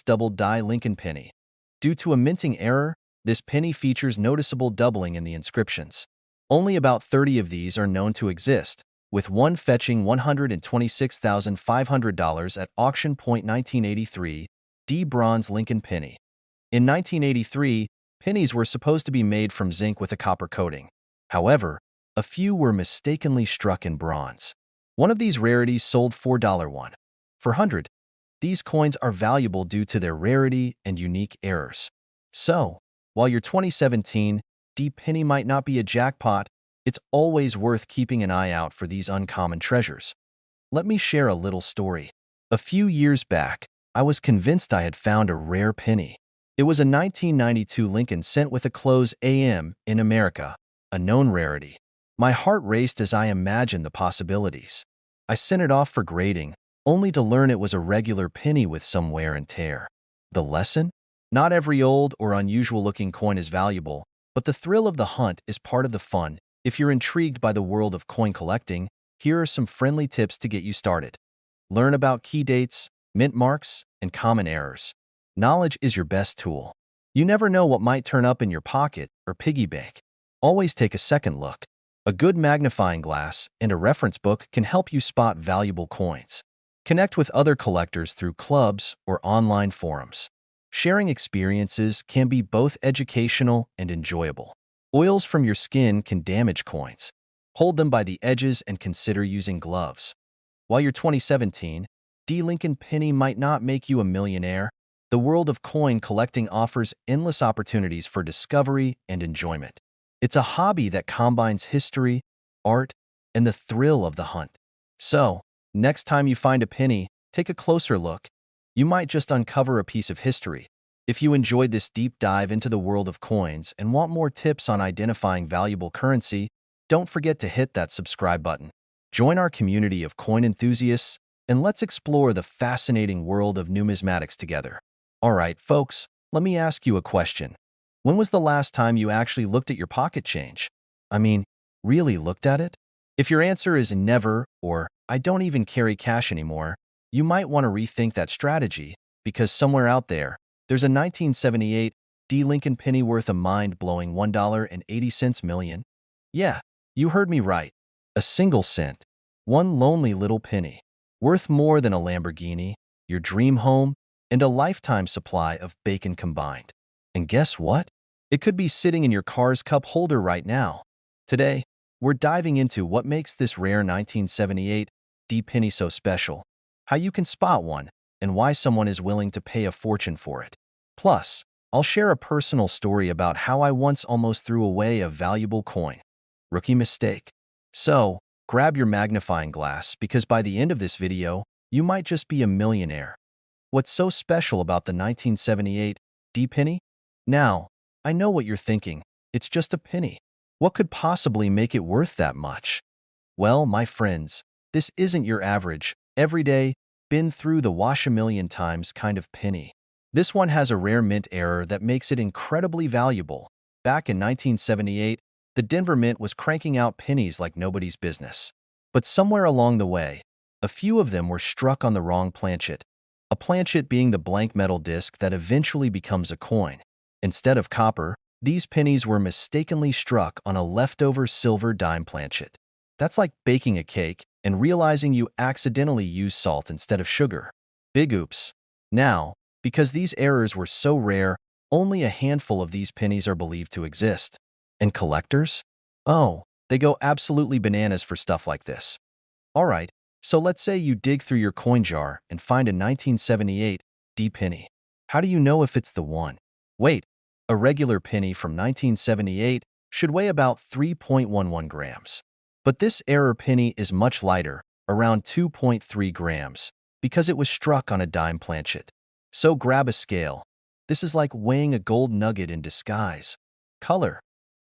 double die Lincoln penny. Due to a minting error, this penny features noticeable doubling in the inscriptions. Only about 30 of these are known to exist, with one fetching $126,500 at auction. 1983 D bronze Lincoln penny. In 1983, pennies were supposed to be made from zinc with a copper coating. However, a few were mistakenly struck in bronze. One of these rarities sold for $1. For 100, these coins are valuable due to their rarity and unique errors. So, while your 2017 D penny might not be a jackpot, it's always worth keeping an eye out for these uncommon treasures. Let me share a little story. A few years back, I was convinced I had found a rare penny. It was a 1992 Lincoln cent with a close AM in America, a known rarity. My heart raced as I imagined the possibilities. I sent it off for grading, only to learn it was a regular penny with some wear and tear. The lesson? Not every old or unusual-looking coin is valuable, but the thrill of the hunt is part of the fun. If you're intrigued by the world of coin collecting, here are some friendly tips to get you started. Learn about key dates, mint marks, and common errors. Knowledge is your best tool. You never know what might turn up in your pocket or piggy bank. Always take a second look. A good magnifying glass and a reference book can help you spot valuable coins. Connect with other collectors through clubs or online forums. Sharing experiences can be both educational and enjoyable. Oils from your skin can damage coins. Hold them by the edges and consider using gloves. While your 2017 D Lincoln penny might not make you a millionaire, the world of coin collecting offers endless opportunities for discovery and enjoyment. It's a hobby that combines history, art, and the thrill of the hunt. So, next time you find a penny, take a closer look. You might just uncover a piece of history. If you enjoyed this deep dive into the world of coins and want more tips on identifying valuable currency, don't forget to hit that subscribe button. Join our community of coin enthusiasts, and let's explore the fascinating world of numismatics together. Alright, folks, let me ask you a question. When was the last time you actually looked at your pocket change? I mean, really looked at it? If your answer is never or I don't even carry cash anymore, you might want to rethink that strategy, because somewhere out there, there's a 1978 D Lincoln penny worth a mind-blowing $1.80 million. Yeah, you heard me right. A single cent. One lonely little penny. Worth more than a Lamborghini, your dream home, and a lifetime supply of bacon combined. And guess what? It could be sitting in your car's cup holder right now. Today, we're diving into what makes this rare 1978 D penny so special, how you can spot one, and why someone is willing to pay a fortune for it. Plus, I'll share a personal story about how I once almost threw away a valuable coin. Rookie mistake. So, grab your magnifying glass because by the end of this video, you might just be a millionaire. What's so special about the 1978 D penny? Now, I know what you're thinking. It's just a penny. What could possibly make it worth that much? Well, my friends, this isn't your average, everyday, been through the wash a million times kind of penny. This one has a rare mint error that makes it incredibly valuable. Back in 1978, the Denver Mint was cranking out pennies like nobody's business. But somewhere along the way, a few of them were struck on the wrong planchet. A planchet being the blank metal disc that eventually becomes a coin. Instead of copper, these pennies were mistakenly struck on a leftover silver dime planchet. That's like baking a cake and realizing you accidentally used salt instead of sugar. Big oops. Now, because these errors were so rare, only a handful of these pennies are believed to exist. And collectors? Oh, they go absolutely bananas for stuff like this. All right, so let's say you dig through your coin jar and find a 1978 D penny. How do you know if it's the one? Wait, a regular penny from 1978 should weigh about 3.11 grams. But this error penny is much lighter, around 2.3 grams, because it was struck on a dime planchet. So grab a scale. This is like weighing a gold nugget in disguise. Color.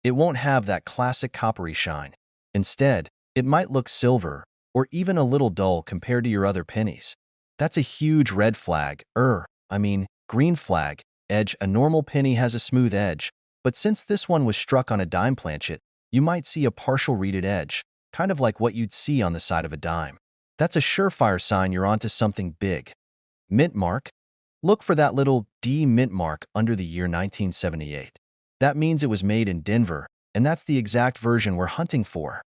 It won't have that classic coppery shine. Instead, it might look silver or even a little dull compared to your other pennies. That's a huge red flag, green flag. Edge. A normal penny has a smooth edge, but since this one was struck on a dime planchet, you might see a partial reeded edge, kind of like what you'd see on the side of a dime. That's a surefire sign you're onto something big. Mint mark. Look for that little D mint mark under the year 1978. That means it was made in Denver, and that's the exact version we're hunting for.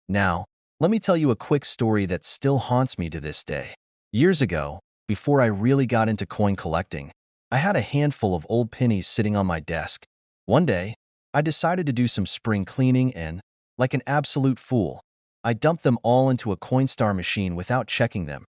Now, let me tell you a quick story that still haunts me to this day. Years ago, before I really got into coin collecting, I had a handful of old pennies sitting on my desk. One day, I decided to do some spring cleaning and, like an absolute fool, I dumped them all into a Coinstar machine without checking them.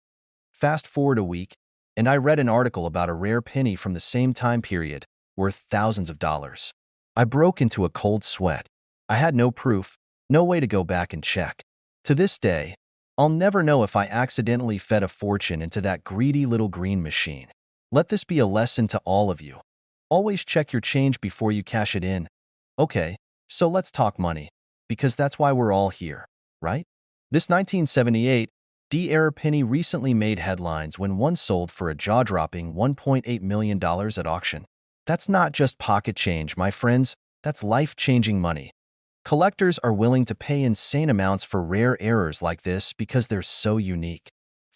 Fast forward a week, and I read an article about a rare penny from the same time period, worth thousands of dollars. I broke into a cold sweat. I had no proof, no way to go back and check. To this day, I'll never know if I accidentally fed a fortune into that greedy little green machine. Let this be a lesson to all of you. Always check your change before you cash it in. Okay, so let's talk money, because that's why we're all here, right? This 1978 D-era penny recently made headlines when one sold for a jaw-dropping $1.8 million at auction. That's not just pocket change, my friends. That's life-changing money. Collectors are willing to pay insane amounts for rare errors like this because they're so unique.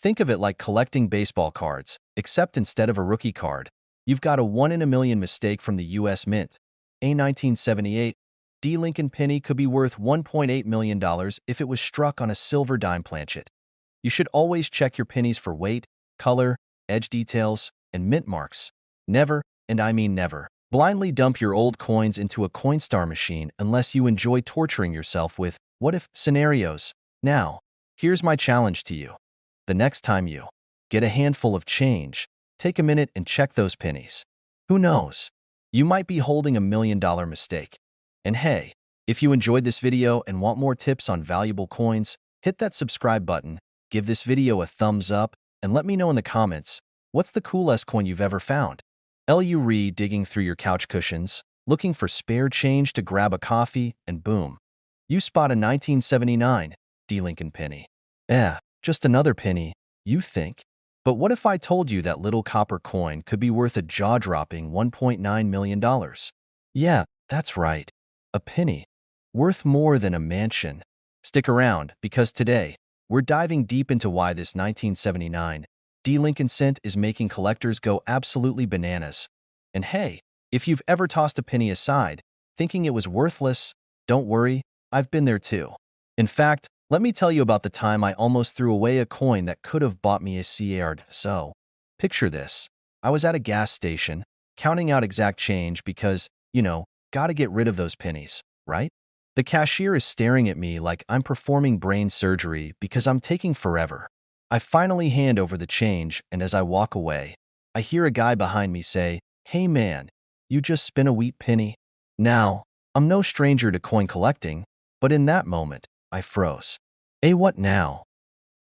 Think of it like collecting baseball cards, except instead of a rookie card, you've got a 1 in a million mistake from the U.S. Mint. A 1978 D. Lincoln penny could be worth $1.8 million if it was struck on a silver dime planchet. You should always check your pennies for weight, color, edge details, and mint marks. Never, and I mean never, blindly dump your old coins into a Coinstar machine unless you enjoy torturing yourself with what-if scenarios. Now, here's my challenge to you. The next time you get a handful of change, take a minute and check those pennies. Who knows? You might be holding a $1 million mistake. And hey, if you enjoyed this video and want more tips on valuable coins, hit that subscribe button, give this video a thumbs up, and let me know in the comments, what's the coolest coin you've ever found? Digging through your couch cushions, looking for spare change to grab a coffee, and boom, you spot a 1979 D. Lincoln penny. Just another penny, you think? But what if I told you that little copper coin could be worth a jaw-dropping $1.9 million? Yeah, that's right. A penny. Worth more than a mansion. Stick around, because today, we're diving deep into why this 1979 D. Lincoln cent is making collectors go absolutely bananas. And hey, if you've ever tossed a penny aside, thinking it was worthless, don't worry, I've been there too. In fact, let me tell you about the time I almost threw away a coin that could have bought me a yard. So, picture this. I was at a gas station, counting out exact change because, gotta get rid of those pennies, right? The cashier is staring at me like I'm performing brain surgery because I'm taking forever. I finally hand over the change, and as I walk away, I hear a guy behind me say, "Hey man, you just spin a wheat penny?" Now, I'm no stranger to coin collecting, but in that moment, I froze. What now?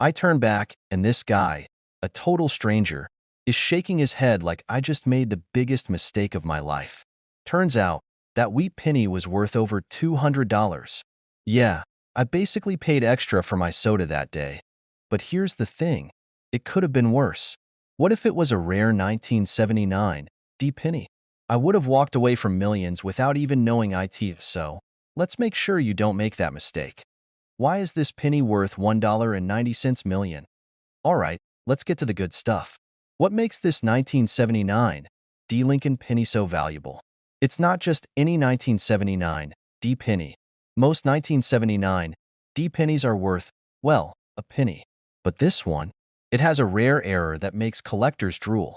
I turn back, and this guy, a total stranger, is shaking his head like I just made the biggest mistake of my life. Turns out, that wheat penny was worth over $200. Yeah, I basically paid extra for my soda that day. But here's the thing, it could have been worse. What if it was a rare 1979 D penny? I would have walked away from millions without even knowing it, so let's make sure you don't make that mistake. Why is this penny worth $1.90 million? Alright, let's get to the good stuff. What makes this 1979 D. Lincoln penny so valuable? It's not just any 1979 D penny. Most 1979 D pennies are worth, well, a penny. But this one, it has a rare error that makes collectors drool.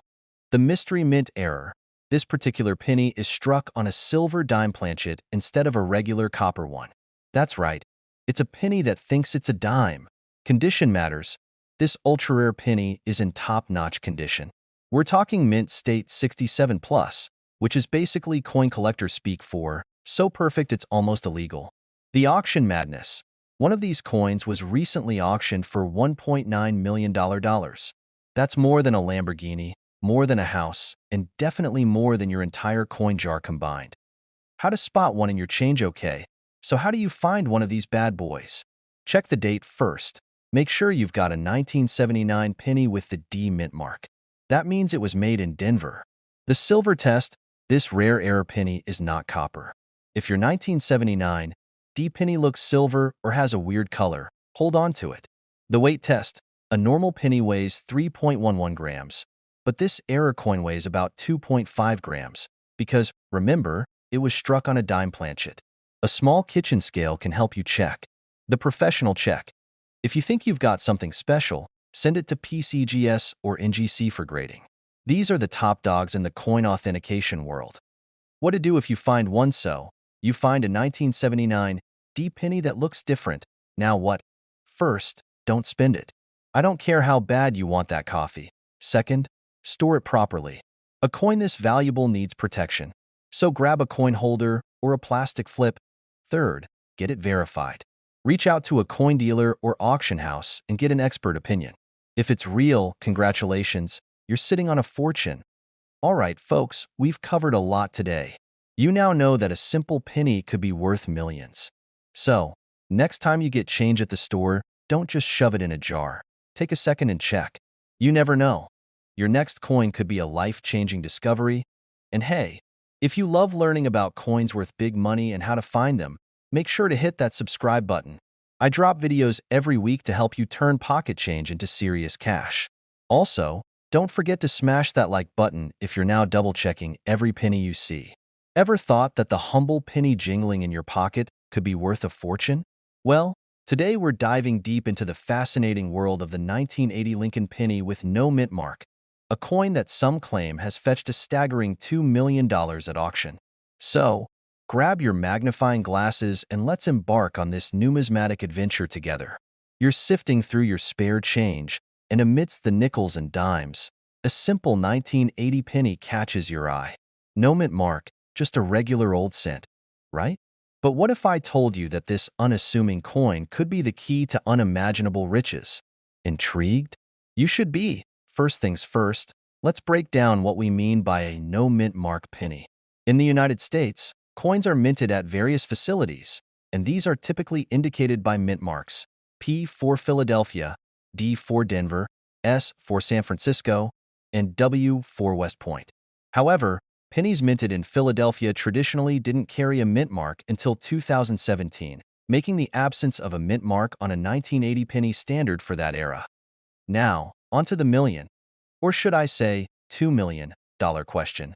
The mystery mint error. This particular penny is struck on a silver dime planchet instead of a regular copper one. That's right, it's a penny that thinks it's a dime. Condition matters. This ultra-rare penny is in top-notch condition. We're talking mint state 67 plus, which is basically coin collector speak for so perfect it's almost illegal. The auction madness. One of these coins was recently auctioned for $1.9 million. That's more than a Lamborghini, more than a house, and definitely more than your entire coin jar combined. How to spot one in your change? Okay, so how do you find one of these bad boys? Check the date first. Make sure you've got a 1979 penny with the D mint mark. That means it was made in Denver. The silver test. This rare error penny is not copper. If your 1979 D penny looks silver or has a weird color, hold on to it. The weight test. A normal penny weighs 3.11 grams, but this error coin weighs about 2.5 grams because, remember, it was struck on a dime planchet. A small kitchen scale can help you check. The professional check. If you think you've got something special, send it to PCGS or NGC for grading. These are the top dogs in the coin authentication world. What to do if you find one? So, you find a 1979 D penny that looks different. Now what? First, don't spend it. I don't care how bad you want that coffee. Second, store it properly. A coin this valuable needs protection. So grab a coin holder or a plastic flip. Third, get it verified. Reach out to a coin dealer or auction house and get an expert opinion. If it's real, congratulations, you're sitting on a fortune. All right, folks, we've covered a lot today. You now know that a simple penny could be worth millions. So, next time you get change at the store, don't just shove it in a jar. Take a second and check. You never know. Your next coin could be a life-changing discovery. And hey, if you love learning about coins worth big money and how to find them, make sure to hit that subscribe button. I drop videos every week to help you turn pocket change into serious cash. Also, don't forget to smash that like button if you're now double-checking every penny you see. Ever thought that the humble penny jingling in your pocket could be worth a fortune? Well, today we're diving deep into the fascinating world of the 1980 Lincoln penny with no mint mark, a coin that some claim has fetched a staggering $2 million at auction. So, grab your magnifying glasses and let's embark on this numismatic adventure together. You're sifting through your spare change, and amidst the nickels and dimes, a simple 1980 penny catches your eye. No mint mark, just a regular old cent, right? But what if I told you that this unassuming coin could be the key to unimaginable riches? Intrigued? You should be. First things first, let's break down what we mean by a no mint mark penny. In the United States, coins are minted at various facilities, and these are typically indicated by mint marks: P for Philadelphia, D for Denver, S for San Francisco, and W for West Point. However, pennies minted in Philadelphia traditionally didn't carry a mint mark until 2017, making the absence of a mint mark on a 1980 penny standard for that era. Now, onto the million, or should I say, $2 million question.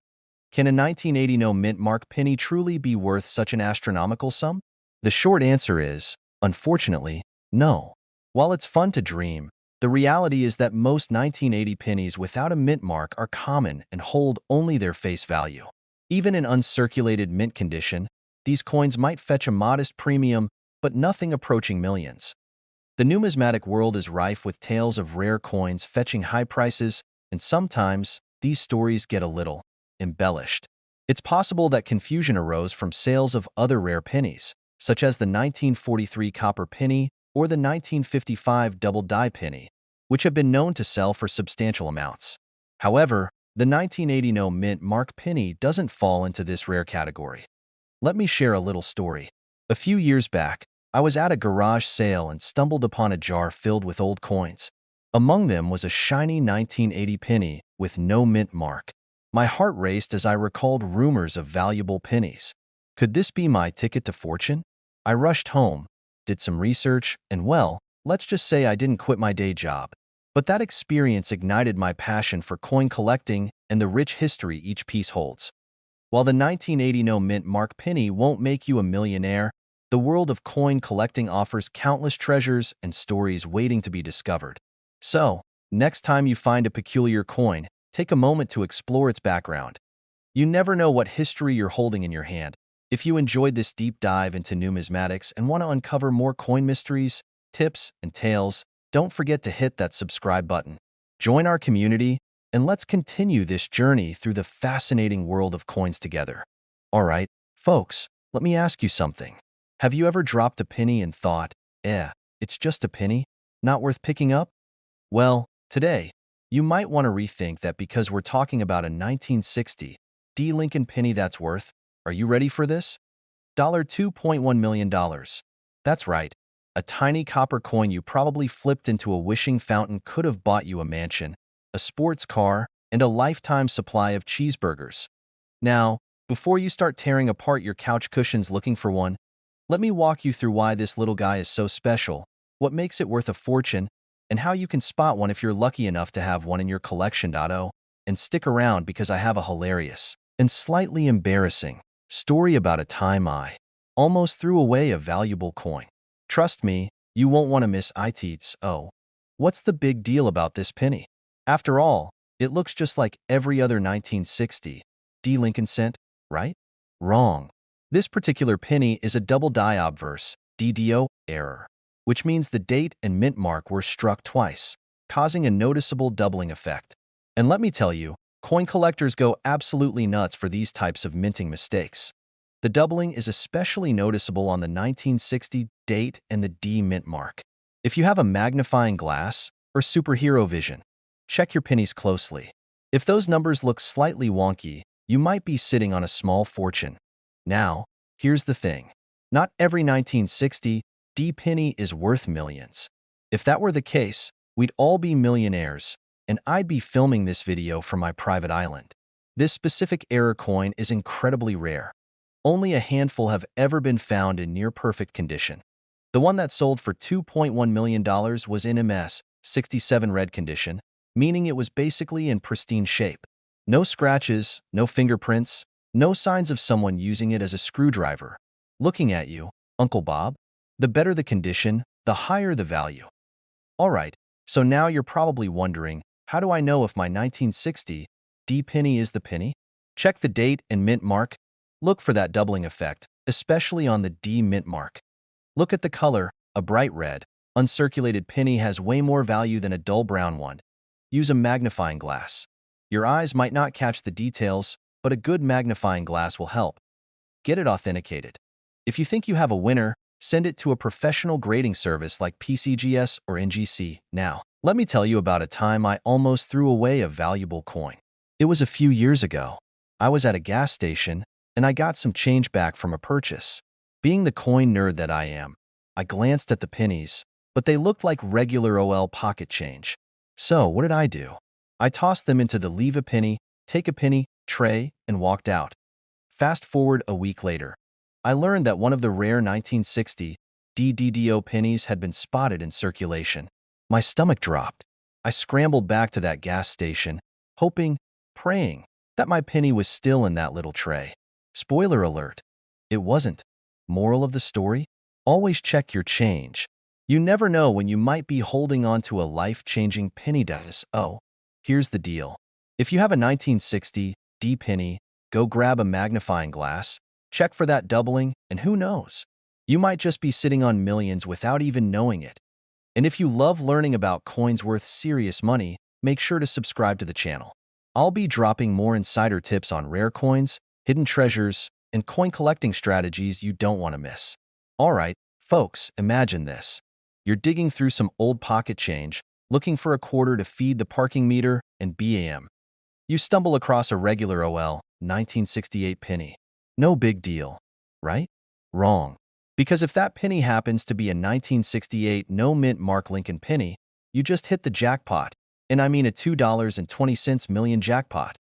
Can a 1980 no mint mark penny truly be worth such an astronomical sum? The short answer is, unfortunately, no. While it's fun to dream, the reality is that most 1980 pennies without a mint mark are common and hold only their face value. Even in uncirculated mint condition, these coins might fetch a modest premium, but nothing approaching millions. The numismatic world is rife with tales of rare coins fetching high prices, and sometimes these stories get a little embellished. It's possible that confusion arose from sales of other rare pennies, such as the 1943 copper penny or the 1955 double die penny, which have been known to sell for substantial amounts. However, the 1980 no mint mark penny doesn't fall into this rare category. Let me share a little story. A few years back, I was at a garage sale and stumbled upon a jar filled with old coins. Among them was a shiny 1980 penny with no mint mark. My heart raced as I recalled rumors of valuable pennies. Could this be my ticket to fortune? I rushed home, did some research, and well, let's just say I didn't quit my day job. But that experience ignited my passion for coin collecting and the rich history each piece holds. While the 1980 no mint mark penny won't make you a millionaire, the world of coin collecting offers countless treasures and stories waiting to be discovered. So, next time you find a peculiar coin, take a moment to explore its background. You never know what history you're holding in your hand. If you enjoyed this deep dive into numismatics and want to uncover more coin mysteries, tips, and tales, don't forget to hit that subscribe button. Join our community, and let's continue this journey through the fascinating world of coins together. All right, folks, let me ask you something. Have you ever dropped a penny and thought, it's just a penny, not worth picking up? Well, today, you might want to rethink that because we're talking about a 1960 D. Lincoln penny that's worth, are you ready for this? $2.1 million. That's right. A tiny copper coin you probably flipped into a wishing fountain could have bought you a mansion, a sports car, and a lifetime supply of cheeseburgers. Now, before you start tearing apart your couch cushions looking for one, let me walk you through why this little guy is so special, what makes it worth a fortune, and how you can spot one if you're lucky enough to have one in your collection. And stick around because I have a hilarious and slightly embarrassing story about a time I almost threw away a valuable coin. Trust me, you won't want to miss it. Oh, what's the big deal about this penny? After all, it looks just like every other 1960 D. Lincoln cent, right? Wrong. This particular penny is a double die obverse DDO error, which means the date and mint mark were struck twice, causing a noticeable doubling effect. And let me tell you, coin collectors go absolutely nuts for these types of minting mistakes. The doubling is especially noticeable on the 1960 date and the D mint mark. If you have a magnifying glass or superhero vision, check your pennies closely. If those numbers look slightly wonky, you might be sitting on a small fortune. Now, here's the thing. Not every 1960 D penny is worth millions. If that were the case, we'd all be millionaires, and I'd be filming this video from my private island. This specific error coin is incredibly rare. Only a handful have ever been found in near-perfect condition. The one that sold for $2.1 million was in MS-67 red condition, meaning it was basically in pristine shape. No scratches, no fingerprints, no signs of someone using it as a screwdriver. Looking at you, Uncle Bob. The better the condition, the higher the value. All right, so now you're probably wondering, how do I know if my 1960 D penny is the penny? Check the date and mint mark. Look for that doubling effect, especially on the D mint mark. Look at the color, a bright red, uncirculated penny has way more value than a dull brown one. Use a magnifying glass. Your eyes might not catch the details, but a good magnifying glass will help. Get it authenticated. If you think you have a winner, send it to a professional grading service like PCGS or NGC. Now, let me tell you about a time I almost threw away a valuable coin. It was a few years ago. I was at a gas station, and I got some change back from a purchase. Being the coin nerd that I am, I glanced at the pennies, but they looked like regular OL pocket change. So, what did I do? I tossed them into the leave a penny, take a penny tray and walked out. Fast forward a week later. I learned that one of the rare 1960 DDO pennies had been spotted in circulation. My stomach dropped. I scrambled back to that gas station, hoping, praying, that my penny was still in that little tray. Spoiler alert, it wasn't. Moral of the story? Always check your change. You never know when you might be holding on to a life-changing penny. Oh, here's the deal. If you have a 1960 D penny, go grab a magnifying glass, check for that doubling, and who knows? You might just be sitting on millions without even knowing it. And if you love learning about coins worth serious money, make sure to subscribe to the channel. I'll be dropping more insider tips on rare coins, hidden treasures, and coin collecting strategies you don't want to miss. All right, folks, imagine this. You're digging through some old pocket change, looking for a quarter to feed the parking meter, and bam. You stumble across a regular OL 1968 penny. No big deal, right? Wrong. Because if that penny happens to be a 1968 no mint mark Lincoln penny, you just hit the jackpot. And I mean a $2.20 million jackpot.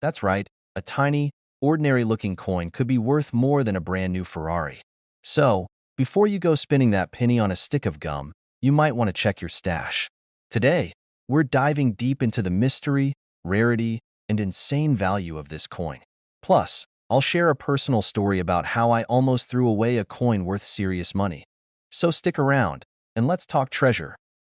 That's right, a tiny, ordinary-looking coin could be worth more than a brand new Ferrari. So, before you go spinning that penny on a stick of gum, you might want to check your stash. Today, we're diving deep into the mystery, rarity, and insane value of this coin. Plus, I'll share a personal story about how I almost threw away a coin worth serious money. So stick around, and let's talk treasure.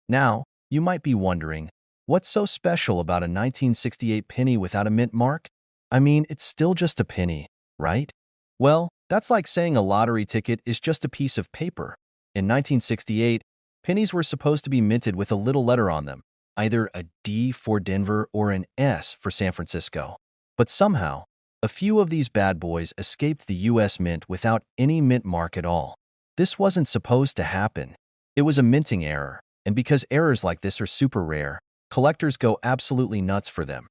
Now, you might be wondering, what's so special about a 1968 penny without a mint mark? I mean, it's still just a penny, right? Well, that's like saying a lottery ticket is just a piece of paper. In 1968, pennies were supposed to be minted with a little letter on them, either a D for Denver or an S for San Francisco. But somehow, a few of these bad boys escaped the US Mint without any mint mark at all. This wasn't supposed to happen. It was a minting error, and because errors like this are super rare, collectors go absolutely nuts for them.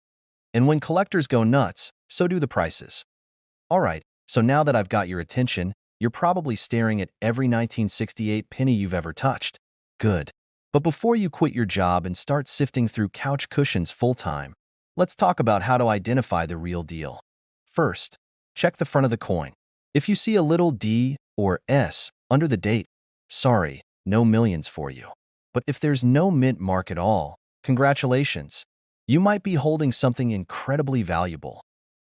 And when collectors go nuts, so do the prices. Alright, so now that I've got your attention, you're probably staring at every 1968 penny you've ever touched. Good. But before you quit your job and start sifting through couch cushions full-time, let's talk about how to identify the real deal. First, check the front of the coin. If you see a little D or S under the date, sorry, no millions for you. But if there's no mint mark at all, congratulations. You might be holding something incredibly valuable.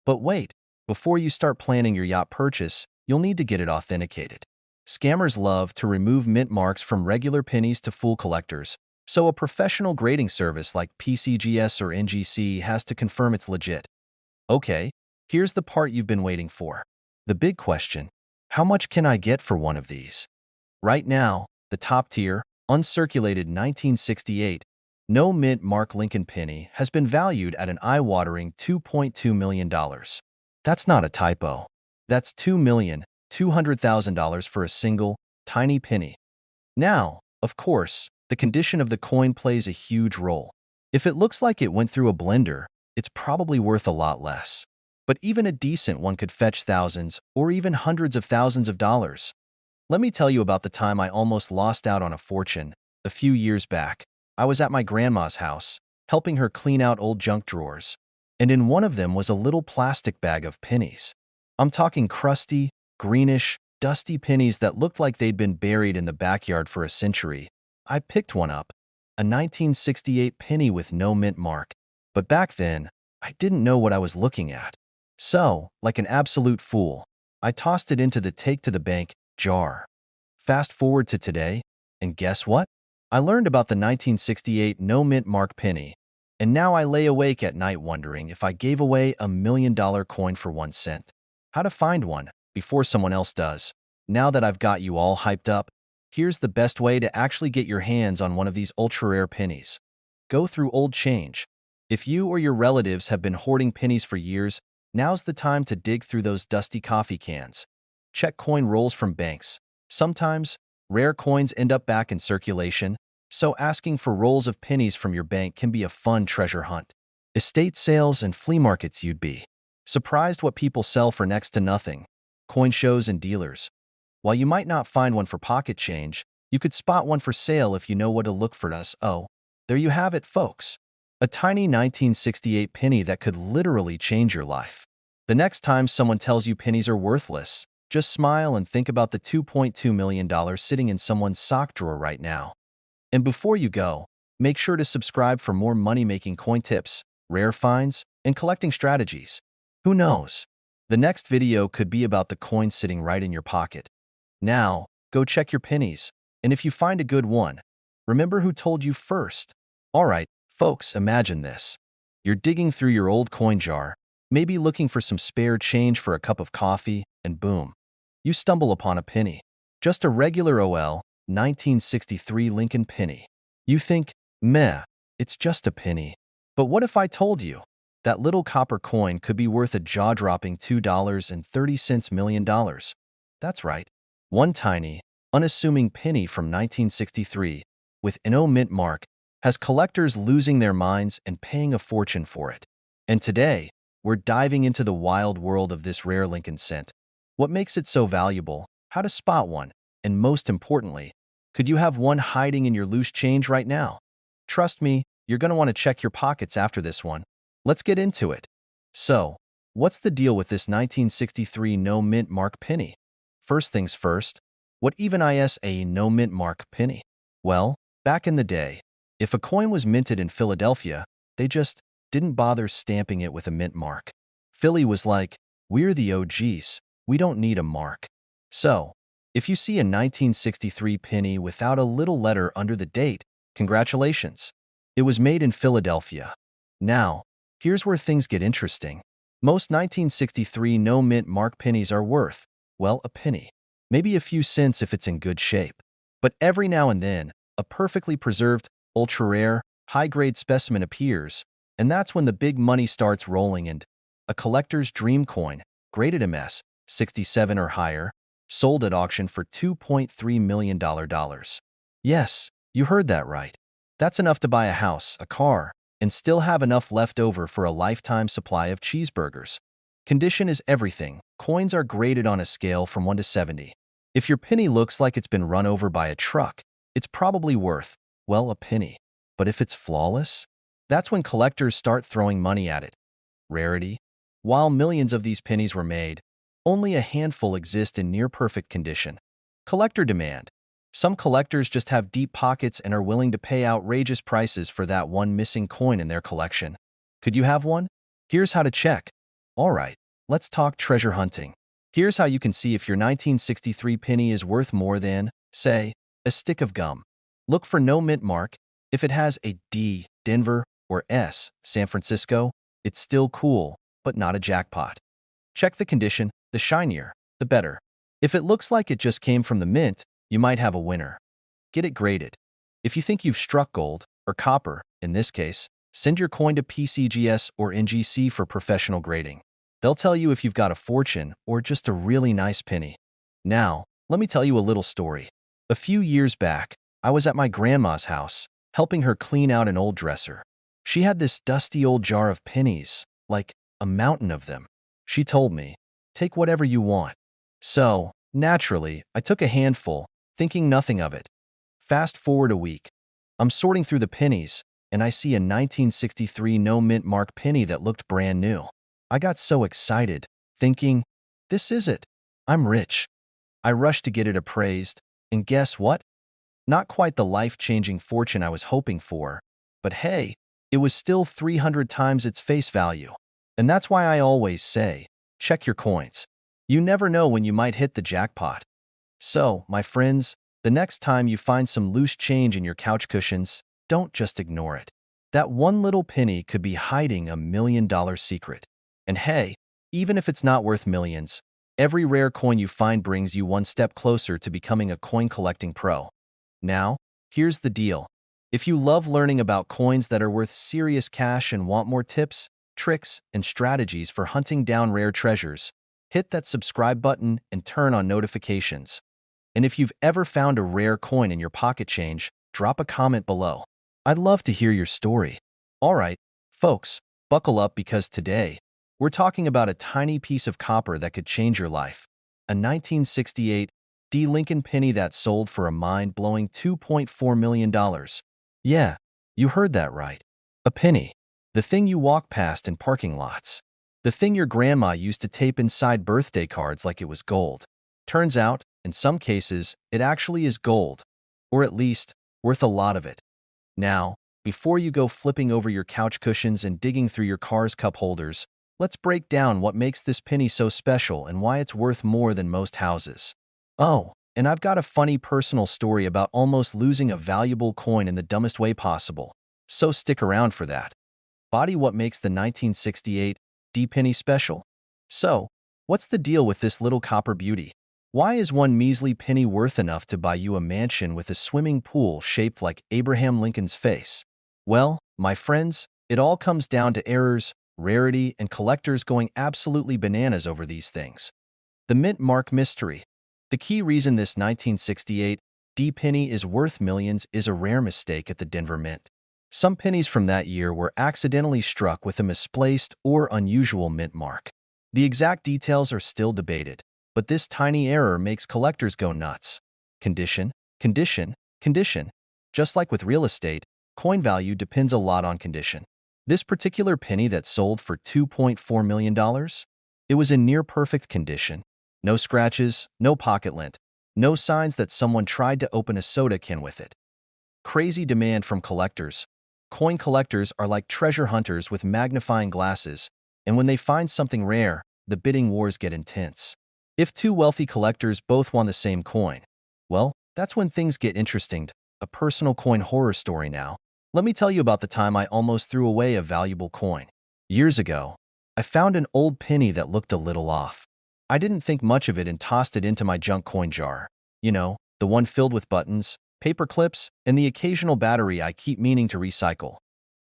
But wait, before you start planning your yacht purchase, you'll need to get it authenticated. Scammers love to remove mint marks from regular pennies to fool collectors, so a professional grading service like PCGS or NGC has to confirm it's legit. Okay, here's the part you've been waiting for. The big question: how much can I get for one of these? Right now, the top tier, uncirculated 1968, no mint mark Lincoln penny has been valued at an eye-watering $2.2 million. That's not a typo. That's $2,200,000 for a single, tiny penny. Now, of course, the condition of the coin plays a huge role. If it looks like it went through a blender, it's probably worth a lot less. But even a decent one could fetch thousands or even hundreds of thousands of dollars. Let me tell you about the time I almost lost out on a fortune. A few years back, I was at my grandma's house, helping her clean out old junk drawers, and in one of them was a little plastic bag of pennies. I'm talking crusty, greenish, dusty pennies that looked like they'd been buried in the backyard for a century. I picked one up, a 1968 penny with no mint mark. But back then, I didn't know what I was looking at. So, like an absolute fool, I tossed it into the take-to-the-bank jar. Fast forward to today, and guess what? I learned about the 1968 no mint mark penny, and now I lay awake at night wondering if I gave away a $1,000,000 coin for 1 cent. How to find one before someone else does. Now that I've got you all hyped up, here's the best way to actually get your hands on one of these ultra-rare pennies. Go through old change. If you or your relatives have been hoarding pennies for years, now's the time to dig through those dusty coffee cans. Check coin rolls from banks. Sometimes, rare coins end up back in circulation, so asking for rolls of pennies from your bank can be a fun treasure hunt. Estate sales and flea markets you'd be surprised what people sell for next to nothing. Coin shows and dealers. While you might not find one for pocket change, you could spot one for sale if you know what to look for. Oh, there you have it, folks. A tiny 1968 penny that could literally change your life. The next time someone tells you pennies are worthless, just smile and think about the $2.2 million sitting in someone's sock drawer right now. And before you go, make sure to subscribe for more money-making coin tips, rare finds, and collecting strategies. Who knows? The next video could be about the coin sitting right in your pocket. Now, go check your pennies, and if you find a good one, remember who told you first. Alright, folks, imagine this. You're digging through your old coin jar, maybe looking for some spare change for a cup of coffee, and boom, you stumble upon a penny. Just a regular 1963 Lincoln penny. You think, meh, it's just a penny. But what if I told you that little copper coin could be worth a jaw-dropping $2.30 million? That's right. One tiny, unassuming penny from 1963 with no mint mark has collectors losing their minds and paying a fortune for it. And today, we're diving into the wild world of this rare Lincoln cent. What makes it so valuable, how to spot one, and most importantly, could you have one hiding in your loose change right now? Trust me, you're going to want to check your pockets after this one. Let's get into it. So, what's the deal with this 1963 no mint mark penny? First things first, what even is a no mint mark penny? Well, back in the day, if a coin was minted in Philadelphia, they just didn't bother stamping it with a mint mark. Philly was like, we're the OGs, we don't need a mark. So, if you see a 1963 penny without a little letter under the date, congratulations. It was made in Philadelphia. Now, here's where things get interesting. Most 1963 no-mint mark pennies are worth, well, a penny. Maybe a few cents if it's in good shape. But every now and then, a perfectly preserved, ultra-rare, high-grade specimen appears, and that's when the big money starts rolling and a collector's dream coin, graded MS, 67 or higher, sold at auction for $2.3 million. Yes, you heard that right. That's enough to buy a house, a car, and still have enough left over for a lifetime supply of cheeseburgers. Condition is everything. Coins are graded on a scale from 1 to 70. If your penny looks like it's been run over by a truck, it's probably worth, well, a penny. But if it's flawless, that's when collectors start throwing money at it. Rarity. While millions of these pennies were made, only a handful exist in near-perfect condition. Collector demand. Some collectors just have deep pockets and are willing to pay outrageous prices for that one missing coin in their collection. Could you have one? Here's how to check. All right, let's talk treasure hunting. Here's how you can see if your 1963 penny is worth more than, say, a stick of gum. Look for no mint mark. If it has a D, Denver, or S, San Francisco, it's still cool, but not a jackpot. Check the condition. The shinier, the better. If it looks like it just came from the mint, you might have a winner. Get it graded. If you think you've struck gold, or copper, in this case, send your coin to PCGS or NGC for professional grading. They'll tell you if you've got a fortune or just a really nice penny. Now, let me tell you a little story. A few years back, I was at my grandma's house, helping her clean out an old dresser. She had this dusty old jar of pennies, like a mountain of them. She told me, "Take whatever you want." So, naturally, I took a handful, thinking nothing of it. Fast forward a week. I'm sorting through the pennies, and I see a 1963 no-mint mark penny that looked brand new. I got so excited, thinking, this is it. I'm rich. I rushed to get it appraised, and guess what? Not quite the life-changing fortune I was hoping for, but hey, it was still 300 times its face value. And that's why I always say, check your coins. You never know when you might hit the jackpot. So, my friends, the next time you find some loose change in your couch cushions, don't just ignore it. That one little penny could be hiding a $1 million secret. And hey, even if it's not worth millions, every rare coin you find brings you one step closer to becoming a coin collecting pro. Now, here's the deal. If you love learning about coins that are worth serious cash and want more tips, tricks, and strategies for hunting down rare treasures, hit that subscribe button and turn on notifications. And if you've ever found a rare coin in your pocket change, drop a comment below. I'd love to hear your story. All right, folks, buckle up because today, we're talking about a tiny piece of copper that could change your life. A 1968 D. Lincoln penny that sold for a mind-blowing $2.4 million. Yeah, you heard that right. A penny. The thing you walk past in parking lots. The thing your grandma used to tape inside birthday cards like it was gold. Turns out, in some cases, it actually is gold. Or at least, worth a lot of it. Now, before you go flipping over your couch cushions and digging through your car's cup holders, let's break down what makes this penny so special and why it's worth more than most houses. Oh, and I've got a funny personal story about almost losing a valuable coin in the dumbest way possible. So stick around for that. Body what makes the 1968 D penny special? So, what's the deal with this little copper beauty? Why is one measly penny worth enough to buy you a mansion with a swimming pool shaped like Abraham Lincoln's face? Well, my friends, it all comes down to errors, rarity, and collectors going absolutely bananas over these things. The mint mark mystery. The key reason this 1968 D penny is worth millions is a rare mistake at the Denver Mint. Some pennies from that year were accidentally struck with a misplaced or unusual mint mark. The exact details are still debated, but this tiny error makes collectors go nuts. Condition, condition, condition. Just like with real estate, coin value depends a lot on condition. This particular penny that sold for $2.4 million? It was in near-perfect condition. No scratches, no pocket lint, no signs that someone tried to open a soda can with it. Crazy demand from collectors. Coin collectors are like treasure hunters with magnifying glasses, and when they find something rare, the bidding wars get intense. If two wealthy collectors both want the same coin, well, that's when things get interesting. A personal coin horror story now. Let me tell you about the time I almost threw away a valuable coin. Years ago, I found an old penny that looked a little off. I didn't think much of it and tossed it into my junk coin jar. You know, the one filled with buttons, paper clips, and the occasional battery I keep meaning to recycle.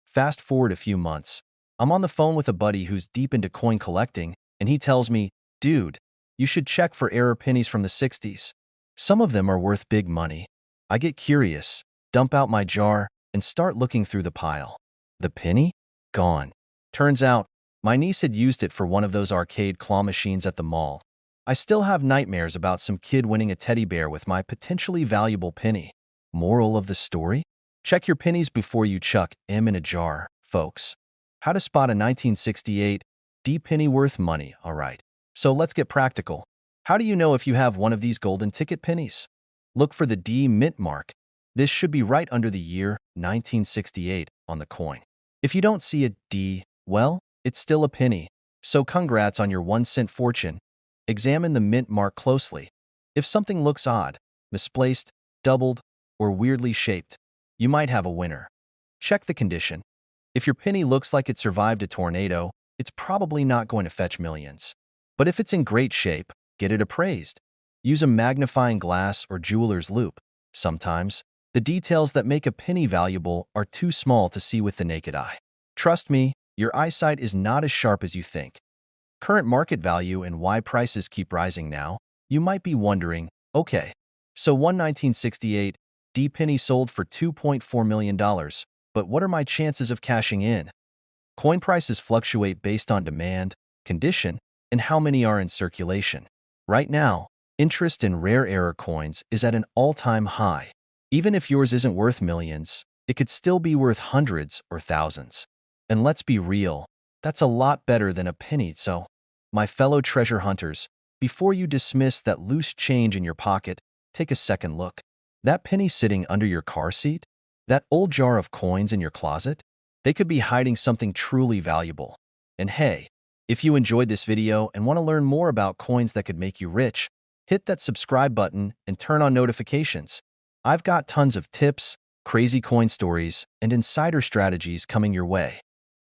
Fast forward a few months. I'm on the phone with a buddy who's deep into coin collecting, and he tells me, dude, you should check for error pennies from the 60s. Some of them are worth big money. I get curious, dump out my jar, and start looking through the pile. The penny? Gone. Turns out, my niece had used it for one of those arcade claw machines at the mall. I still have nightmares about some kid winning a teddy bear with my potentially valuable penny. Moral of the story? Check your pennies before you chuck them in a jar, folks. How to spot a 1968 D penny worth money, alright. So let's get practical. How do you know if you have one of these golden ticket pennies? Look for the D mint mark. This should be right under the year 1968 on the coin. If you don't see a D, well, it's still a penny. So congrats on your 1 cent fortune. Examine the mint mark closely. If something looks odd, misplaced, doubled, or weirdly shaped, you might have a winner. Check the condition. If your penny looks like it survived a tornado, it's probably not going to fetch millions. But if it's in great shape, get it appraised. Use a magnifying glass or jeweler's loupe. Sometimes, the details that make a penny valuable are too small to see with the naked eye. Trust me, your eyesight is not as sharp as you think. Current market value and why prices keep rising now. You might be wondering, okay, so one 1968 D penny sold for $2.4 million, but what are my chances of cashing in? Coin prices fluctuate based on demand, condition, and how many are in circulation. Right now, interest in rare error coins is at an all-time high. Even if yours isn't worth millions, it could still be worth hundreds or thousands. And let's be real, that's a lot better than a penny. So, my fellow treasure hunters, before you dismiss that loose change in your pocket, take a second look. That penny sitting under your car seat? That old jar of coins in your closet? They could be hiding something truly valuable. And hey, if you enjoyed this video and want to learn more about coins that could make you rich, hit that subscribe button and turn on notifications. I've got tons of tips, crazy coin stories, and insider strategies coming your way.